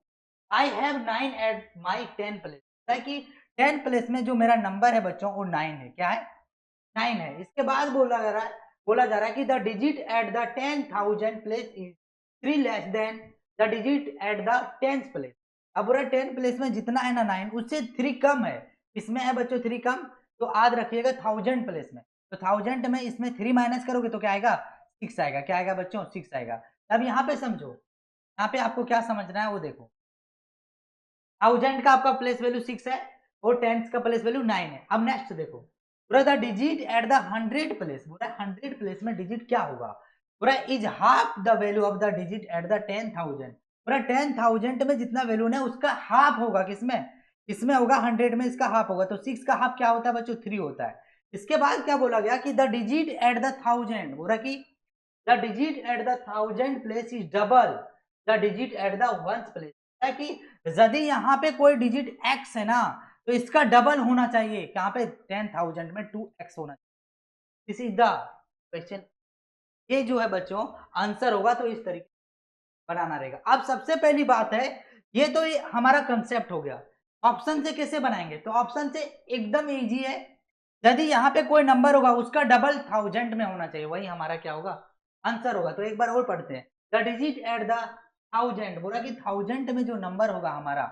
I have 9 at my 10 place, कि 10 प्लेस में जो मेरा नंबर है बच्चों वो 9 है। क्या है? 9 है। इसके बाद बोला जा रहा है कि the digit at the 10,000 place is 3 less than the digit at the 10th place. अब बोला 10 प्लेस में जितना है ना 9 उससे 3 कम है। इसमें है बच्चों 3 कम, तो याद रखिएगा 1000 प्लेस में, तो 1000 में इसमें 3 माइनस करोगे तो क्या आएगा? 6 आएगा। क्या आएगा बच्चों? 6 आएगा। अब यहाँ पे समझो, यहाँ पे आपको क्या समझना है वो देखो। 1000 का आपका प्लेस वैल्यू 6 है और 10 का प्लेस वैल्यू 9 है। अब नेक्स्ट देखो, पूरा the digit at the 100 place, पूरा 100 प्लेस में डिजिट क्या होगा? पूरा is half the value of the digit at the 10,000। पूरा 10,000 में जितना वैल्यू है उसका हाफ होगा। किसमें? इसमें होगा 100 में, इसका हाफ होगा। तो 6 का हाफ क्या होता है बच्चों? 3 होता है। इसके बाद क्या बोला गया कि द डिजिट एट द 1000, बोला कि the digit at the 1000 place is double the digit at the 1th place. कि यदि यहाँ पे कोई डिजिट x है ना तो इसका डबल होना चाहिए। यहाँ पे 10,000 में 2x होना चाहिए। This is the question. ये जो है बच्चों आंसर होगा, तो इस तरीके बनाना रहेगा। अब सबसे पहली बात है, ये तो ये हमारा कंसेप्ट हो गया। ऑप्शन से कैसे बनाएंगे? तो ऑप्शन से एकदम इजी है। यदि यहाँ पे कोई नंबर होगा उसका डबल 1000 में होना चाहिए, वही हमारा क्या होगा? आंसर होगा। तो एक बार और पढ़ते हैं। द डिजिट एट द 1000, बोला कि 1000 में जो नंबर होगा हमारा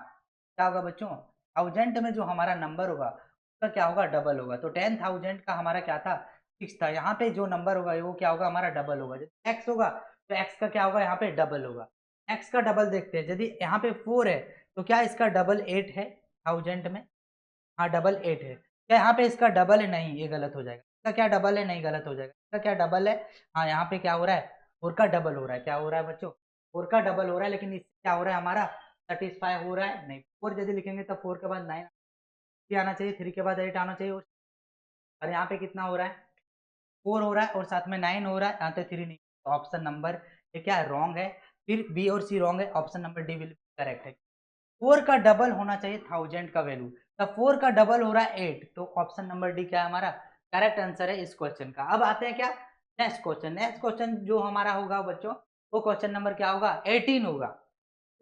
क्या होगा बच्चों? 1000 में जो हमारा नंबर होगा उसका क्या होगा? डबल होगा। तो 10,000 का हमारा क्या था? 6 था। यहाँ पे जो नंबर होगा वो क्या होगा? हमारा डबल होगा। जब एक्स होगा तो एक्स का क्या होगा? यहाँ पे डबल होगा। एक्स का डबल देखते हैं। यदि यहाँ पे 4 है तो क्या इसका डबल 8 है 1000 में? हाँ डबल 8 है। क्या यहाँ पे इसका डबल है? नहीं, ये गलत हो जाएगा। इसका क्या डबल है? नहीं, गलत हो जाएगा। इसका क्या डबल है? हाँ यहाँ पे क्या हो रहा है? 4 का डबल हो रहा है। क्या हो रहा है बच्चों? 4 का डबल हो रहा है, लेकिन इससे क्या हो रहा है हमारा? सेटिस्फाई हो रहा है? नहीं। 4 यदि लिखेंगे तो 4 के बाद 9 आना चाहिए, 3 के बाद 8 आना चाहिए। और यहाँ पे कितना हो रहा है? 4 हो रहा है और साथ में 9 हो रहा है, यहाँ पे 3 नहीं। तो ऑप्शन नंबर ये क्या है? रॉन्ग है। फिर बी और सी रॉन्ग है, option number D will be correct है। 4 का डबल होना चाहिए 1000 का वैल्यू, तब 4 का डबल हो रहा है 8, तो ऑप्शन नंबर डी क्या है हमारा? करेक्ट आंसर है इस क्वेश्चन का। अब आते हैं क्या? Next question. नेक्स्ट क्वेश्चन जो हमारा होगा बच्चों वो क्वेश्चन नंबर क्या होगा? 18 होगा।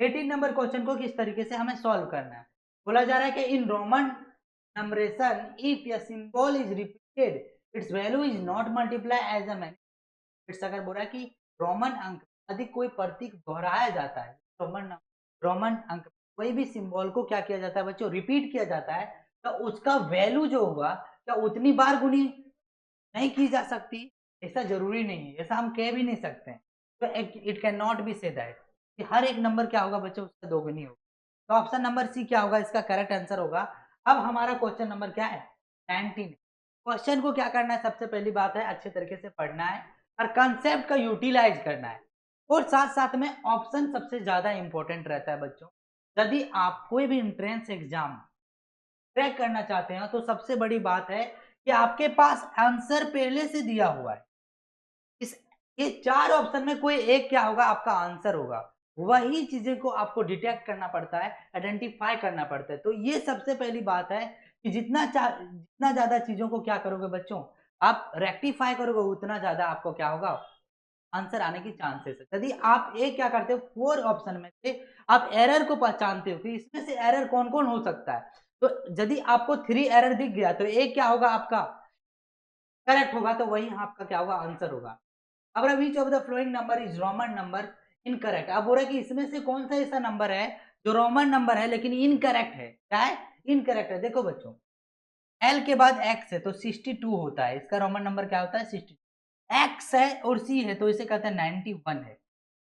18 नंबर क्वेश्चन को किस तरीके से हमें सॉल्व करना है? बोला जा रहा है कि in Roman numeration if a symbol is repeated its value is not multiply as a many. Its अगर बोल रहा है कि रोमन अंक यदि कोई प्रतीक दोहराया जाता है, रोमन अंक कोई भी सिंबल को क्या किया जाता है बच्चों? रिपीट किया जाता है, तो उसका वैल्यू जो होगा क्या उतनी बार गुनी नहीं की जा सकती? ऐसा जरूरी नहीं है, ऐसा हम कह भी नहीं सकते। तो it can not be say that कि हर एक नंबर क्या होगा बच्चों? उसका दोगुनी होगा। तो ऑप्शन नंबर सी क्या होगा? इसका करेक्ट आंसर होगा। अब हमारा क्वेश्चन नंबर क्या है? 19। क्वेश्चन को क्या करना है? सबसे पहली बात है अच्छे तरीके से पढ़ना है और कंसेप्ट का यूटिलाइज करना है। और साथ साथ में ऑप्शन सबसे ज्यादा इंपॉर्टेंट रहता है बच्चों। यदि आप कोई भी एंट्रेंस एग्जाम क्रैक करना चाहते हैं तो सबसे बड़ी बात है कि आपके पास आंसर पहले से दिया हुआ है। इस ये 4 ऑप्शन में कोई एक क्या होगा? आपका आंसर होगा। वही चीजें को आपको डिटेक्ट करना पड़ता है, आइडेंटिफाई करना पड़ता है। तो ये सबसे पहली बात है कि जितना ज्यादा चीजों को क्या करोगे बच्चों आप रेक्टिफाई करोगे, उतना ज्यादा आपको क्या होगा? आंसर आने की चांसेस है। यदि आप एक क्या करते हो 4 ऑप्शन में से आप एरर को पहचानते हो कि इसमें से एरर कौन कौन हो सकता है, तो यदि आपको 3 एरर दिख गया तो एक क्या होगा? आपका करेक्ट होगा, तो वही आपका क्या होगा? आंसर होगा। अब विच of the following number is Roman number incorrect. अब बोल रहा है कि इसमें से कौन सा ऐसा नंबर है जो रोमन नंबर है लेकिन इनकरेक्ट है? क्या है? इनकरेक्ट है। देखो बच्चों एल के बाद एक्स है तो 62 होता है, इसका रोमन नंबर क्या होता है? 62। एक्स है और सी है तो इसे कहते हैं 91 है।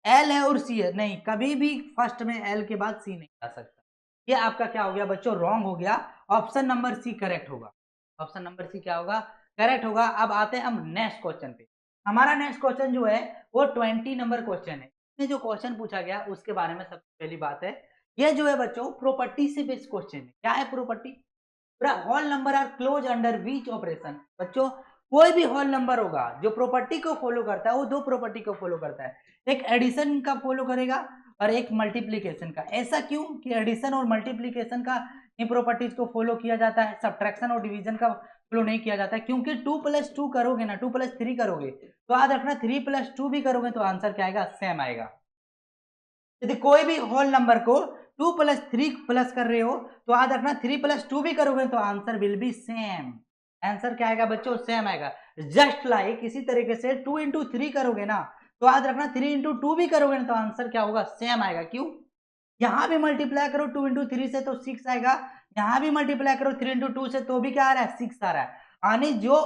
एल है और सी है, नहीं कभी भी फर्स्ट में एल के बाद सी नहीं आ सकता। ये आपका क्या हो गया बच्चों? रॉन्ग हो गया। ऑप्शन नंबर सी करेक्ट होगा। ऑप्शन नंबर सी क्या होगा? करेक्ट होगा। अब आते हैं हम नेक्स्ट क्वेश्चन पे। हमारा नेक्स्ट क्वेश्चन जो है वो 20 नंबर क्वेश्चन है। इसमें जो क्वेश्चन पूछा गया उसके बारे में सबसे पहली बात है, ये जो है बच्चों प्रॉपर्टी से बेस्ड क्वेश्चन है। क्या है property? Whole number are close under which operation. बच्चों कोई भी होल नंबर होगा जो प्रॉपर्टी को फॉलो करता है वो दो प्रॉपर्टी को फॉलो करता है, एक एडिशन का फॉलो करेगा और एक मल्टीप्लीकेशन का। ऐसा क्यों कि एडिशन और मल्टीप्लीकेशन का इन प्रॉपर्टीज को फॉलो किया जाता है, सब्ट्रैक्शन और डिवीजन का फ्लो नहीं किया जाता है, क्योंकि 2+2 करोगे ना, 2+3 करोगे तो याद रखना 3+2 भी करोगे तो आंसर क्या आएगा, सेम आएगा। यदि कोई भी होल नंबर को 2+3 प्लस कर रहे हो तो याद रखना 3+2 भी करोगे तो answer will be same. Answer क्या आएगा बच्चों, सेम आएगा। जस्ट लाइक इसी तरीके से 2 इंटू 3 करोगे ना तो याद रखना 3 इंटू 2 भी करोगे ना तो आंसर क्या होगा, सेम आएगा। क्यों, यहां भी मल्टीप्लाई करो 2 इंटू 3 से तो 6 आएगा, यहां भी मल्टीप्लाई करो 3 इंटू 2 से तो भी क्या आ रहा है, 6 आ रहा है। यानी जो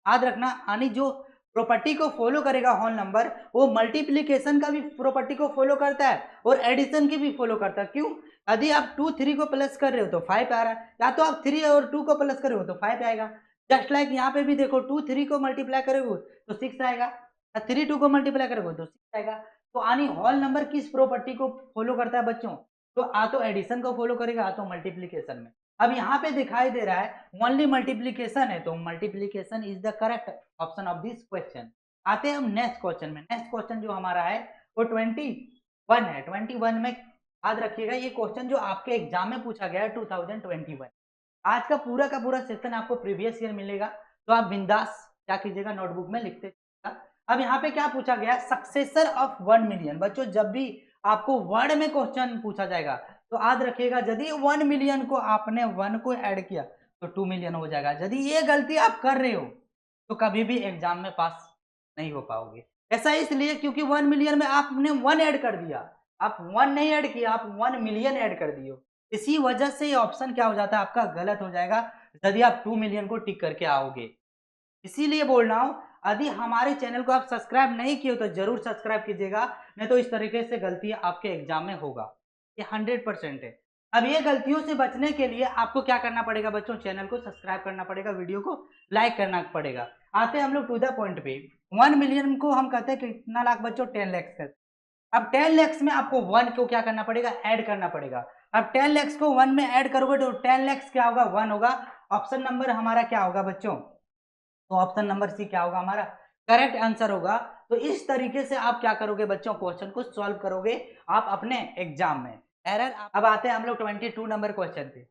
याद रखना, यानी जो प्रॉपर्टी को फॉलो करेगा होल नंबर, वो मल्टीप्लीकेशन का भी प्रॉपर्टी को फॉलो करता है और एडिशन की भी फॉलो करता है। क्यों, यदि आप 2 3 को प्लस कर रहे हो तो 5 आ रहा है, या तो आप 3 और 2 को प्लस कर रहे हो तो 5 आएगा। जस्ट लाइक यहाँ पे भी देखो 2 3 को मल्टीप्लाई करोगे तो 6 आएगा, 3 2 को मल्टीप्लाई करोगे तो 6 आएगा। तो यानी होल नंबर किस प्रॉपर्टी को फॉलो करता है बच्चों, तो आ तो एडिशन को फॉलो करेगा, आ तो मल्टीप्लीकेशन में। अब यहाँ पे दिखाई दे रहा है ओनली मल्टीप्लीकेशन है, तो multiplication is the correct option of this question. आते हैं हम नेक्स्ट क्वेश्चन में। नेक्स्ट क्वेश्चन जो हमारा है वो 21 है। 21 में याद रखिएगा ये क्वेश्चन जो आपके एग्जाम में पूछा गया है 2021। आज का पूरा सेशन आपको प्रीवियस ईयर मिलेगा, तो आप बिंदास क्या कीजिएगा, नोटबुक में लिखते जाइएगा। अब यहाँ पे क्या पूछा गया, सक्सेसर ऑफ 1 मिलियन। बच्चों जब भी आपको वर्ड में क्वेश्चन पूछा जाएगा तो याद रखिएगा यदि 1 मिलियन को आपने 1 को ऐड किया तो 2 मिलियन हो जाएगा। यदि ये गलती आप कर रहे हो तो कभी भी एग्जाम में पास नहीं हो पाओगे। ऐसा इसलिए क्योंकि 1 मिलियन में आपने 1 ऐड कर दिया, आप 1 नहीं ऐड किया, आप 1 मिलियन ऐड कर दिए। इसी वजह से ये ऑप्शन क्या हो जाता है आपका, गलत हो जाएगा यदि आप 2 मिलियन को टिक करके आओगे। इसीलिए बोल रहा हूं, यदि हमारे चैनल को आप सब्सक्राइब नहीं किए हो तो जरूर सब्सक्राइब कीजिएगा, नहीं तो इस तरीके से गलती आपके एग्जाम में होगा, ये 100% है। अब ये गलतियों से बचने के लिए आपको क्या करना पड़ेगा बच्चों, चैनल को सब्सक्राइब करना पड़ेगा, वीडियो को लाइक करना पड़ेगा। आते हैं हम लोग टू द पॉइंट पे। 1 मिलियन को हम कहते हैं कितना लाख बच्चों, 10 लाख करते। अब 10 लाख में आपको 1 को क्या करना पड़ेगा, ऐड करना पड़ेगा। अब 10 लाख को 1 में ऐड करोगे तो 10 लाख क्या होगा, 1 होगा। ऑप्शन नंबर हमारा क्या होगा बच्चों, तो ऑप्शन नंबर सी क्या होगा हमारा, करेक्ट आंसर होगा। तो इस तरीके से आप क्या करोगे बच्चों, क्वेश्चन को सॉल्व करोगे आप अपने एग्जाम में। एरर। अब आते हैं हम लोग 22 नंबर क्वेश्चन पे।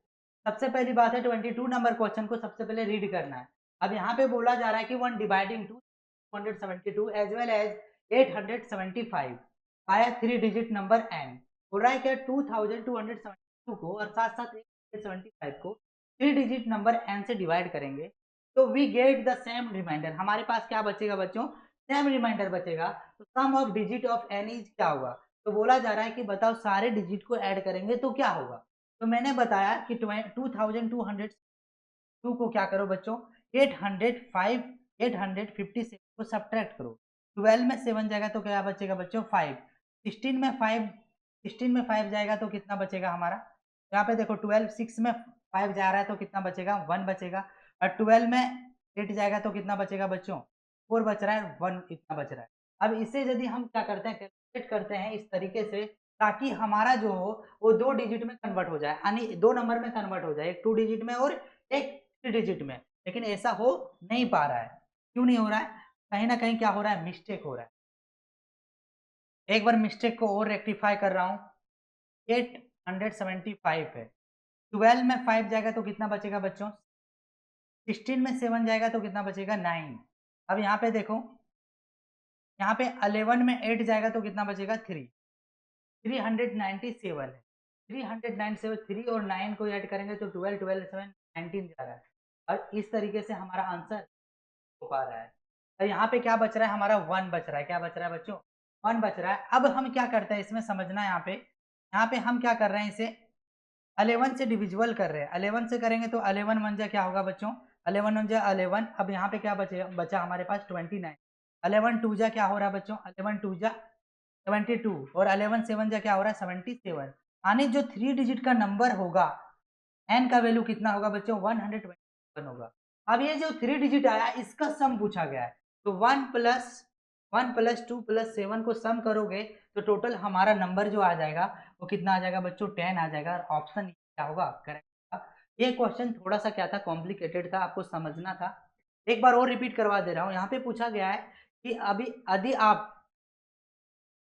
सबसे पहली बात है 22 नंबर क्वेश्चन को सबसे पहले रीड करना है। अब यहाँ पे बोला जा रहा है कि 1 डिवाइडिंग 272 एज वेल एज 875 आया 3 डिजिट नंबर n। बोल रहा है क्या 2272 को और साथ साथ 875 को 3 डिजिट नंबर n से डिवाइड करेंगे तो we get the same remainder. हमारे पास क्या बचेगा बच्चों, सेम रिमाइंडर बचेगा। तो sum of digit of n is क्या होगा, तो बोला जा रहा है कि बताओ सारे डिजिट को ऐड करेंगे तो क्या होगा। तो मैंने बताया कि 2202 को क्या करो बच्चों, 857 को सब्ट्रैक्ट करो। 12 में 7 जाएगा तो क्या बचेगा बच्चों, 5। 16 में 5 जाएगा तो कितना बचेगा हमारा, यहाँ पे देखो 12 6 में 5 जा रहा है तो कितना बचेगा, 1 बचेगा। और 12 में 8 जाएगा तो कितना बचेगा बच्चों, 4 बच रहा है, 1 इतना बच रहा है। अब इसे यदि हम क्या करते हैं, कैलकुलेट करते हैं इस तरीके से ताकि हमारा जो हो वो 2 डिजिट में कन्वर्ट हो जाए, यानी 2 नंबर में कन्वर्ट हो जाए, एक 2 डिजिट में और एक 3 डिजिट में। लेकिन ऐसा हो नहीं पा रहा है। क्यों नहीं हो रहा है, कहीं ना कहीं क्या हो रहा है, मिस्टेक हो रहा है। एक बार मिस्टेक को और रेक्टिफाई कर रहा हूँ। 875 है, 12 में 5 जाएगा तो कितना बचेगा बच्चों, 16 में 7 जाएगा तो कितना बचेगा, 9। अब यहाँ पे देखो, यहाँ पे 11 में 8 जाएगा तो कितना बचेगा, 3। 397 है, 397 3 और 9 को ऐड करेंगे तो 12 12 7 19 जा रहा है। और इस तरीके से हमारा आंसर हो पा रहा है। और यहाँ पे क्या बच रहा है हमारा, 1 बच रहा है। क्या बच रहा है बच्चों, 1 बच रहा है। अब हम क्या करते हैं इसमें समझना, यहाँ पे हम क्या कर रहे हैं, इसे 11 से डिविजिबल कर रहे हैं। 11 से करेंगे तो 11 वन जा क्या होगा बच्चों, 11 वन जा 11। अब यहाँ पे क्या बचा हमारे पास 29। 11 टू जा क्या हो रहा है बच्चों, 11 टू जा 72 और 11 7 जा क्या हो रहा है, 77। यानी जो 3 डिजिट का नंबर होगा n का वैल्यू कितना होगा बच्चों, 127 होगा। अब ये जो 3 डिजिट आया इसका सम पूछा गया है, तो 1 प्लस 2 प्लस 7 को सम करोगे तो टोटल हमारा नंबर जो आ जाएगा वो कितना आ जाएगा बच्चों, 10 आ जाएगा। और ऑप्शन क्या होगा, करेक्ट। ये क्वेश्चन थोड़ा सा क्या था, कॉम्प्लिकेटेड था, आपको समझना था। एक बार और रिपीट करवा दे रहा हूँ। यहाँ पे पूछा गया है कि अभी यदि आप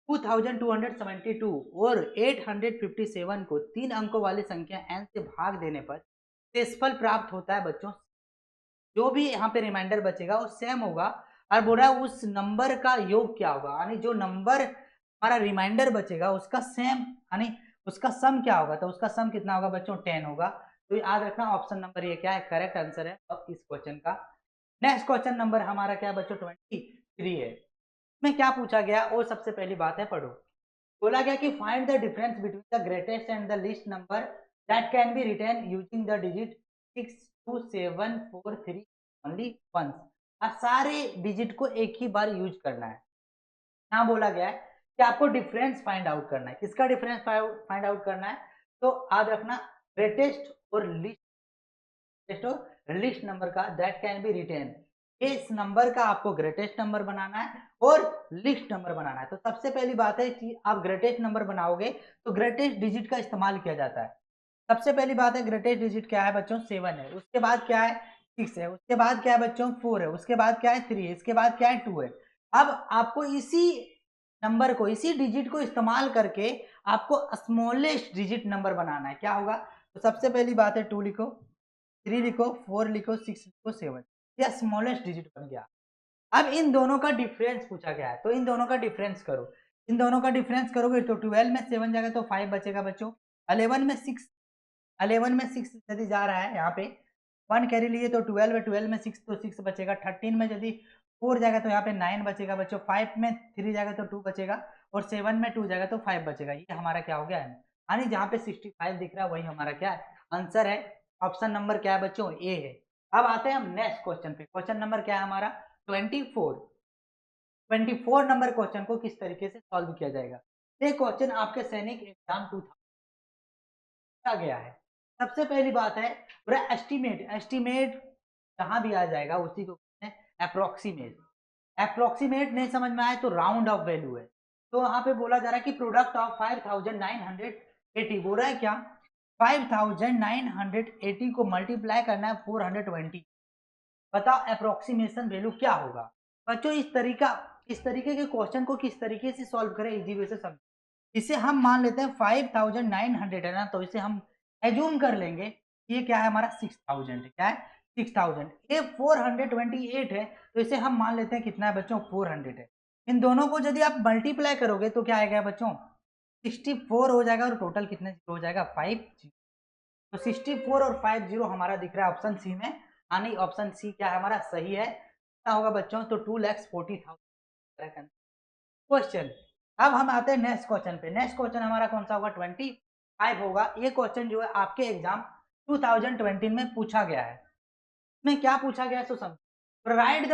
2272 और 857 को 3 अंकों वाली संख्या n से भाग देने पर शेषफल प्राप्त होता है बच्चों। जो भी यहाँ पे रिमाइंडर बचेगा वो सेम होगा, और बोल रहा है उस नंबर का योग क्या होगा, यानी जो नंबर हमारा रिमाइंडर बचेगा उसका सेम, यानी उसका सम क्या होगा, तो उसका सम कितना होगा बच्चों 10 होगा। तो याद रखना ऑप्शन नंबर ये क्या है, करेक्ट आंसर है अब इस क्वेश्चन का। नेक्स्ट क्वेश्चन नंबर हमारा क्या है बच्चों 23 है। में क्या पूछा गया, वो सबसे पहली बात है पढ़ो। बोला गया कि find the difference between the greatest and the least number that can be written using the digit 62743 only once. और सारे डिजिट को एक ही बार यूज करना है। यहाँ बोला गया है कि आपको डिफरेंस फाइंड आउट करना है। किसका डिफरेंस फाइंड आउट करना है, तो याद रखना ग्रेटेस्ट और लिस्ट नंबर का दैट कैन बी रिटेन, इस नंबर का आपको ग्रेटेस्ट नंबर बनाना है और लिस्ट नंबर बनाना है। तो सबसे पहली बात है कि आप ग्रेटेस्ट नंबर बनाओगे तो ग्रेटेस्ट डिजिट का इस्तेमाल किया जाता है। सबसे पहली बात है ग्रेटेस्ट डिजिट क्या है बच्चों 7 है, उसके बाद क्या है 6 है, उसके बाद क्या है बच्चों 4 है, उसके बाद क्या है 3 है, इसके बाद क्या है 2 है। अब आपको इसी नंबर को, इसी डिजिट को इस्तेमाल करके आपको स्मॉलेस्ट डिजिट नंबर बनाना है। क्या होगा, तो सबसे पहली बात है 2 लिखो, 3 लिखो, 4 लिखो, 6 लिखो, 7, यह स्मॉलेस्ट डिजिट बन गया। अब इन दोनों का डिफरेंस पूछा गया है, तो इन दोनों का डिफरेंस करो। इन दोनों का डिफरेंस करोगे तो 12 में 7 जाएगा तो 5 बचेगा बच्चों। 11 में 6 यदि जा रहा है, यहाँ पे 1 कैरी लिए तो 12 है, 12 में 6 तो 6 बचेगा। 13 में यदि 4 जाएगा तो यहाँ पे 9 बचेगा बच्चों। 5 में 3 जाएगा तो 2 बचेगा, और 7 में 2 जाएगा तो 5 बचेगा। ये हमारा क्या हो गया है, यानी जहाँ पे 65 दिख रहा है वही हमारा क्या है आंसर है। ऑप्शन नंबर क्या है बच्चों, ए है। अब आते हैं हम नेक्स्ट क्वेश्चन पे। क्वेश्चन नंबर क्या है हमारा 24 नंबर क्वेश्चन को किस तरीके से सॉल्व किया जाएगा। ये क्वेश्चन आपके सैनिक एग्जाम 2000 गया है। सबसे पहली बात है पूरा एस्टीमेट, एस्टीमेट जहां भी आ जाएगा उसी को कहते हैं अप्रोक्सीमेट। अप्रोक्सीमेट नहीं समझ में आए तो राउंड ऑफ वैल्यू है। तो वहां पे बोला जा रहा है कि प्रोडक्ट ऑफ 5980 बोल रहा है क्या, 5980 को मल्टीप्लाई करना है 420। बताओ अप्रोक्सीमेशन वैल्यू क्या होगा। बच्चों इस तरीके के क्वेश्चन को किस तरीके से सॉल्व करें इजी वे से समझ। इसे हम मान लेते हैं 5900 है ना, तो इसे हम एज्यूम कर लेंगे ये क्या है हमारा 6000 है। क्या है 6000। ये 428 है, तो इसे हम मान लेते हैं कितना है बच्चों 400 है। इन दोनों को यदि आप मल्टीप्लाई करोगे तो क्या आएगा बच्चों 64 हो जाएगा, और टोटल कितने जीरो हो जाएगा 50। तो 64 और 50 हमारा दिख रहा है ऑप्शन सी में, यानी ऑप्शन सी क्या है हमारा सही है। क्या होगा बच्चों, तो 2,40,000 क्वेश्चन। अब हम आते हैं नेक्स्ट क्वेश्चन पे। नेक्स्ट क्वेश्चन हमारा कौन सा होगा 25 होगा। ये क्वेश्चन जो है आपके एग्जाम 2020 में पूछा गया है। इसमें क्या पूछा गया है तो समझो। राइट द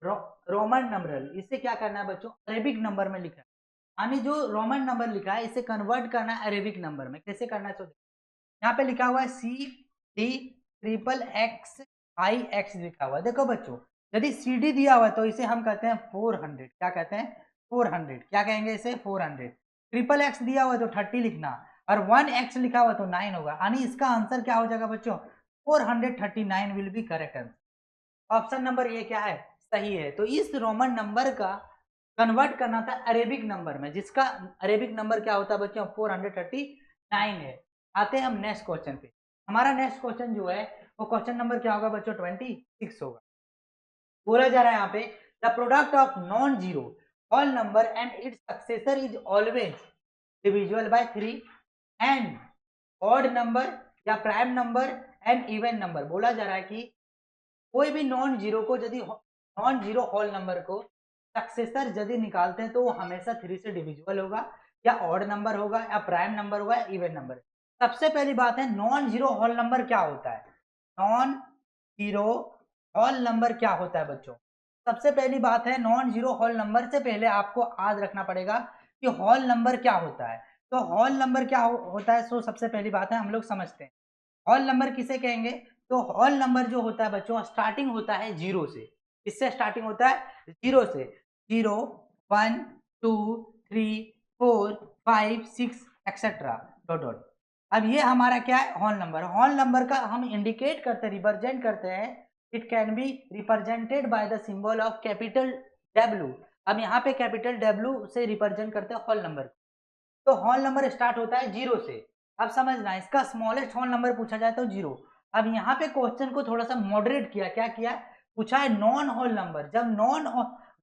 रोमन नंबरल, इसे क्या करना है बच्चों अरेबिक नंबर में लिखा है, यानी जो रोमन नंबर लिखा है इसे कन्वर्ट करना है अरेबिक नंबर में। कैसे करना है तो यहाँ पे लिखा हुआ है CD XXX लिखा हुआ है। देखो बच्चों यदि CD दिया हुआ है तो इसे हम कहते हैं 400। क्या कहते हैं 400, क्या कहेंगे इसे 400। XXX दिया हुआ है तो 30 लिखना, और 1X लिखा हुआ तो 9 होगा, यानी इसका आंसर क्या हो जाएगा बच्चों 439 will be correct answer. Option number ये क्या है सही है। तो इस रोमन नंबर का कन्वर्ट करना था अरेबिक नंबर में, जिसका अरेबिक नंबर क्या होता है बच्चों 439 है। आते हैं हम नेक्स्ट क्वेश्चन पे। हमारा नेक्स्ट क्वेश्चन जो है वो क्वेश्चन नंबर क्या होगा बच्चों 26 होगा। बोला जा रहा है यहाँ पे the product of non zero whole number and its successor is always divisible by 3 and odd number या prime number and even number. बोला जा रहा है कि कोई भी नॉन जीरो को यदि नॉन जीरो होल नंबर को सक्सेसर यदि निकालते हैं तो वो हमेशा 3 से डिविजिबल होगा, या ऑड नंबर होगा, या प्राइम नंबर होगा, या इवन नंबर। सबसे पहली बात है नॉन जीरो होल नंबर क्या होता है। नॉन जीरो होल नंबर क्या होता है बच्चों। सबसे पहली बात है नॉन जीरो होल नंबर से पहले आपको याद रखना पड़ेगा कि होल नंबर क्या होता है। तो होल नंबर क्या होता है, सो सबसे पहली बात है हम लोग समझते हैं होल नंबर किसे कहेंगे। तो होल नंबर जो होता है बच्चों स्टार्टिंग होता है जीरो से। किससे स्टार्टिंग होता है जीरो से। 0 1 2 3 4 5 6 एक्सेट्रा डॉट डॉट। अब ये हमारा क्या है होल नंबर। होल नंबर का हम इंडिकेट करते हैं रिप्रेजेंट करते हैं, it can be represented by the symbol of capital W. अब यहाँ पे कैपिटल डब्ल्यू से रिप्रेजेंट करते हैं होल नंबर। तो होल नंबर स्टार्ट होता है जीरो से। अब समझना इसका स्मॉलेस्ट होल नंबर पूछा जाए तो जीरो, अब यहाँ पे क्वेश्चन को थोड़ा सा मॉडरेट किया, क्या किया, पूछा है नॉन होल नंबर। जब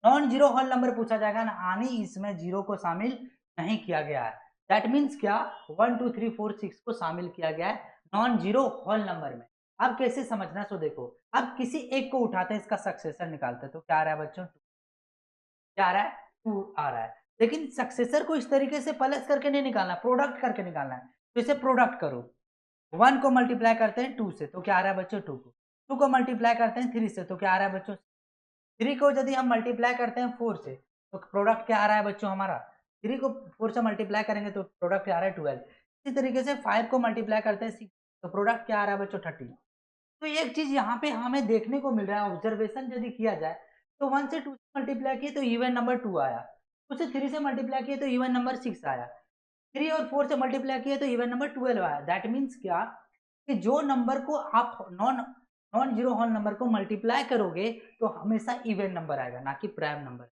नॉन जीरो होल नंबर पूछा जाएगा ना, आनी इसमें जीरो को शामिल नहीं किया गया है। दैट मीन्स क्या, 1 2 3 4 6 को शामिल किया गया है नॉन जीरो होल नंबर में। अब कैसे समझना, सो देखो, अब किसी एक को उठाते हैं, इसका सक्सेसर निकालते हैं, तो क्या आ रहा है बच्चों, क्या आ रहा है, 2 आ रहा है। लेकिन सक्सेसर को इस तरीके से प्लस करके नहीं निकालना, प्रोडक्ट करके निकालना है। तो इसे प्रोडक्ट करो, 1 को मल्टीप्लाई करते हैं 2 से, तो क्या आ रहा है बच्चों, 2 को। 2 को मल्टीप्लाई करते हैं 3 से, तो क्या आ रहा है बच्चों, 3 को यदि हम मल्टीप्लाई करते हैं 4 से, तो प्रोडक्ट क्या आ रहा है बच्चों हमारा, 3 को 4 से मल्टीप्लाई करेंगे तो प्रोडक्ट क्या आ रहा है, 12। इसी तरीके से 5 को मल्टीप्लाई करते हैं 6, तो प्रोडक्ट क्या आ रहा है बच्चों, 30। तो एक चीज यहाँ पे हमें देखने को मिल रहा है, ऑब्जर्वेशन यदि किया जाए, तो 1 से 2 से मल्टीप्लाई किए तो इवन नंबर 2 आया, 2 से 3 से मल्टीप्लाई किए तो इवन नंबर 6 आया, 3 और 4 से मल्टीप्लाई किए तो इवन नंबर 12 आया। दैट मीन्स क्या, कि जो नंबर को आप non non zero whole number को मल्टीप्लाई करोगे तो हमेशा इवन नंबर आएगा, ना कि प्राइम नंबर,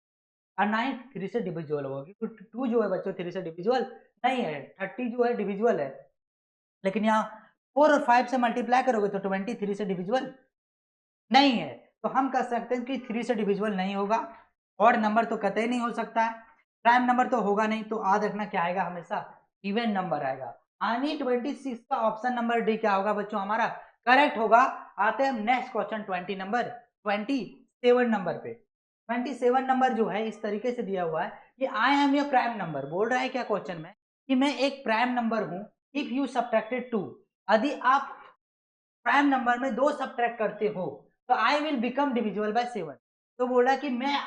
और ना ही 3 से डिविजुअल होगा, क्योंकि 2 जो है बच्चों 3 से डिविजुअल नहीं है, 30 जो है डिविजुअल है। लेकिन यहाँ 4 और 5 से मल्टीप्लाई करोगे तो 23 से डिविजुअल नहीं है। तो हम कह सकते हैं कि 3 से डिविजुअल नहीं होगा, ऑड नंबर तो कतई नहीं हो सकता है, प्राइम नंबर तो होगा नहीं, तो याद रखना क्या आएगा, हमेशा इवन नंबर आएगा। यानी 26 का ऑप्शन नंबर डी क्या होगा बच्चों, हमारा करेक्ट होगा। आते हैं नेक्स्ट क्वेश्चन 27 नंबर पे। 27 नंबर जो है इस तरीके से दिया हुआ है कि I am a prime number, बोल रहा है क्या क्वेश्चन में, कि मैं एक प्राइम नंबर हूं, इफ यू सब्ट्रैक्टेड 2, यदि आप प्राइम नंबर में 2 सब्ट्रैक्ट करते हो तो I will become divisible by 7। तो बोला कि मैं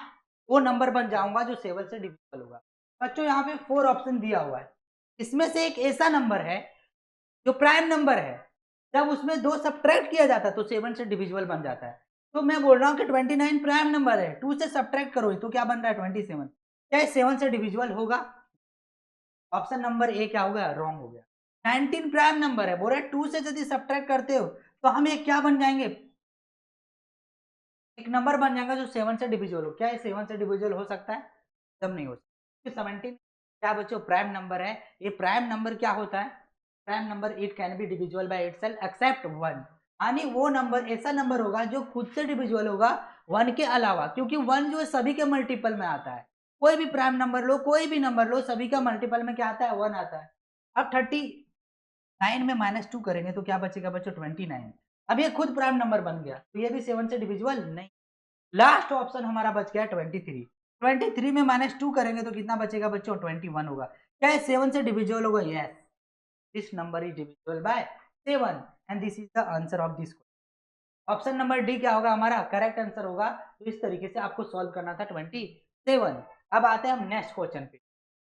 वो नंबर बन जाऊंगा जो 7 से डिविजिबल होगा। बच्चों यहाँ पे 4 ऑप्शन दिया हुआ है, इसमें से एक ऐसा नंबर है जो प्राइम नंबर है, जब उसमें 2 सब्ट्रैक्ट किया जाता है तो 7 से डिविजिबल बन जाता है। तो मैं बोल रहा हूँ कि 29 प्राइम नंबर है, 2 से सब्ट्रैक्ट करो तो क्या बन रहा है, 27। क्या 7 से डिविजिबल होगा, ऑप्शन नंबर ए क्या होगा, रॉन्ग हो गया। 19 प्राइम नंबर है, बोल रहे 2 से यदि सब्ट्रैक्ट करते हो तो हम ये क्या बन जाएंगे, एक नंबर बन जाएगा जो 7 से डिविजिबल हो। क्या ये 7 से डिविजिबल हो सकता है, एकदम नहीं हो सकता। 17 क्या बच्चों प्राइम नंबर है, ये प्राइम नंबर क्या होता है, prime number it can be divisible by itself except 1, यानी वो नंबर ऐसा नंबर होगा जो खुद से डिविजिबल होगा 1 के अलावा, क्योंकि 1 जो है सभी के मल्टीपल में आता है। कोई भी प्राइम नंबर लो, कोई भी नंबर लो, सभी का मल्टीपल में क्या आता है, 1 आता है। अब 39 में -2 करेंगे तो क्या बचेगा बच्चों, 29। अब ये खुद प्राइम नंबर बन गया, तो ये भी 7 से डिविजिबल नहीं। लास्ट ऑप्शन हमारा बच गया 23। 23 में -2 करेंगे तो कितना बचेगा बच्चों, 21 होगा। क्या है 7 से डिविजिबल होगा, yes, this number is divisible by 7 and this is the answer of this. Option number D क्या होगा हमारा करेक्ट आंसर होगा। तो इस तरीके से आपको सॉल्व करना था 27। अब आते हैं हम नेक्स्ट क्वेश्चन पे।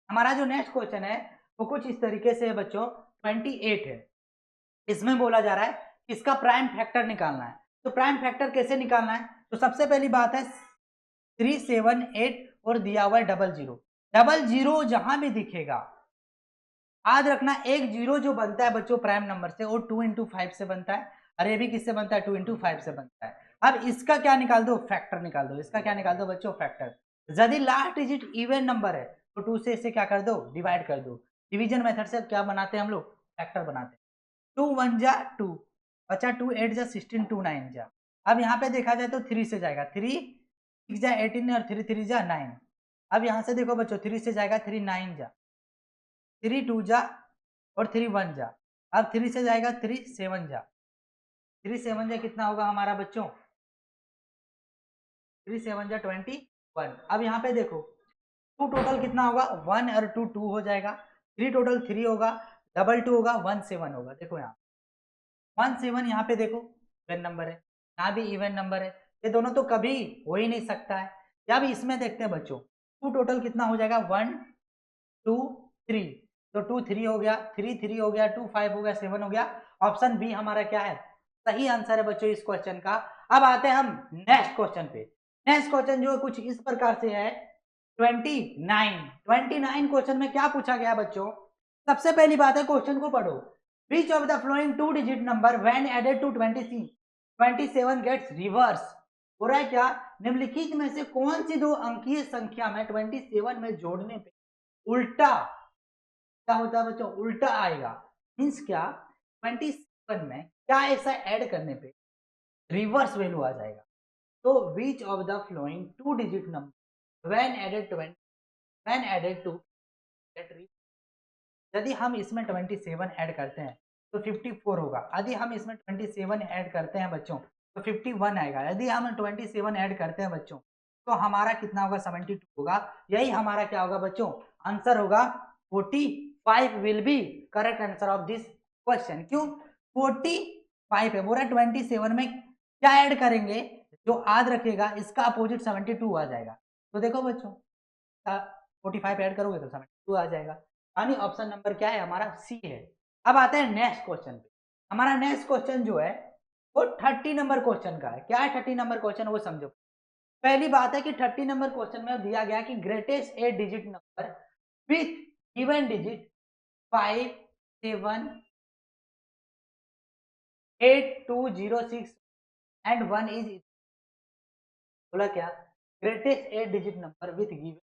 हमारा जो नेक्स्ट क्वेश्चन है वो कुछ इस तरीके से है बच्चों, 28 है। इसमें बोला जा रहा है कि इसका प्राइम फैक्टर निकालना है। तो प्राइम फैक्टर कैसे निकालना है, तो सबसे पहली बात है 378 और दिया हुआ है 00। 00 जहां भी दिखेगा, याद रखना एक जीरो जो बनता है बच्चों प्राइम नंबर से, वो 2 इंटू 5 से बनता है, और ये भी किससे बनता है, 2 इंटू 5 से बनता है। अब इसका क्या निकाल दो, फैक्टर निकाल दो। इसका क्या निकाल दो बच्चों, फैक्टर। यदि लास्ट डिजिट इवन नंबर है तो 2 से इसे क्या कर दो, डिवाइड कर दो। डिवीजन मेथड से क्या बनाते हैं हम लोग, फैक्टर बनाते हैं। 2 1 जा 2, बचा 2 8 जा 16, 2 9 जा। अब यहाँ पे देखा जाए तो 3 से जाएगा, 3 6 जा 18 और 3 3 जा 9। अब यहाँ से देखो बच्चों 3 से जाएगा 3 9 जा, 3 2 जा और 3 1 जा। अब 3 से जाएगा 3 7 जा, 3 7 जा कितना होगा हमारा बच्चों, 3 7 जा 21। अब यहाँ पे देखो 2 टोटल कितना होगा, 1 और 2 2 हो जाएगा, 3 टोटल 3 होगा, डबल 2 होगा, 1 7 होगा। देखो यहाँ 1 7 यहाँ पे देखो इवन नंबर है, यहाँ भी इवन नंबर है, ये दोनों तो कभी हो ही नहीं सकता है। या भी इसमें देखते हैं बच्चों, 2 टोटल कितना हो जाएगा, 1 2 3, तो 2 3 हो गया, 3 3 हो गया, 2 5 हो गया, 7 हो गया। ऑप्शन बी हमारा क्या है, सही आंसर है बच्चों इस क्वेश्चन का। अब आते हैं हम नेक्स्ट क्वेश्चन पे। नेक्स्ट क्वेश्चन जो कुछ इस प्रकार से है, 29 क्वेश्चन में क्या पूछा गया बच्चों। सबसे पहली बात है क्वेश्चन को पढ़ो, which of the following 2 digit number when added to 27 gets reverse. हो रहा है क्या, निम्नलिखित में से कौन सी दो अंकीय संख्या में 27 में जोड़ने पे उल्टा क्या होता है बच्चों, उल्टा आएगा। मीन्स क्या, 27 में क्या ऐसा ऐड करने पे रिवर्स वैल्यू आ जाएगा? तो which of the following 2 digit number when added to get, यदि हम इसमें 27 ऐड करते हैं तो 54 होगा। यदि हम इसमें 27 ऐड करते हैं बच्चों तो 51 आएगा। यदि हम 27 ऐड करते हैं बच्चों तो हमारा कितना होगा? 72 होगा। यही हमारा क्या होगा बच्चों? आंसर होगा 45 will be correct answer of this question. क्यों 45 है? बोला 27 में क्या ऐड करेंगे? जो याद रखेगा इसका अपोजिट 72 आ जाएगा। तो देखो बच्चों 45 ऐड करोगे तो 72 आ जाएगा। यानी ऑप्शन नंबर क्या है हमारा? सी है। अब आते हैं नेक्स्ट क्वेश्चन पे। हमारा नेक्स्ट क्वेश्चन जो है वो 30 नंबर क्वेश्चन का है। क्या है 30 नंबर क्वेश्चन? वो समझो। पहली बात है कि 30 नंबर क्वेश्चन में दिया गया कि greatest 8 digit number with given digit 5 7 8 2 0 6 and 1 is, बोला क्या? Greatest 8 digit number with given.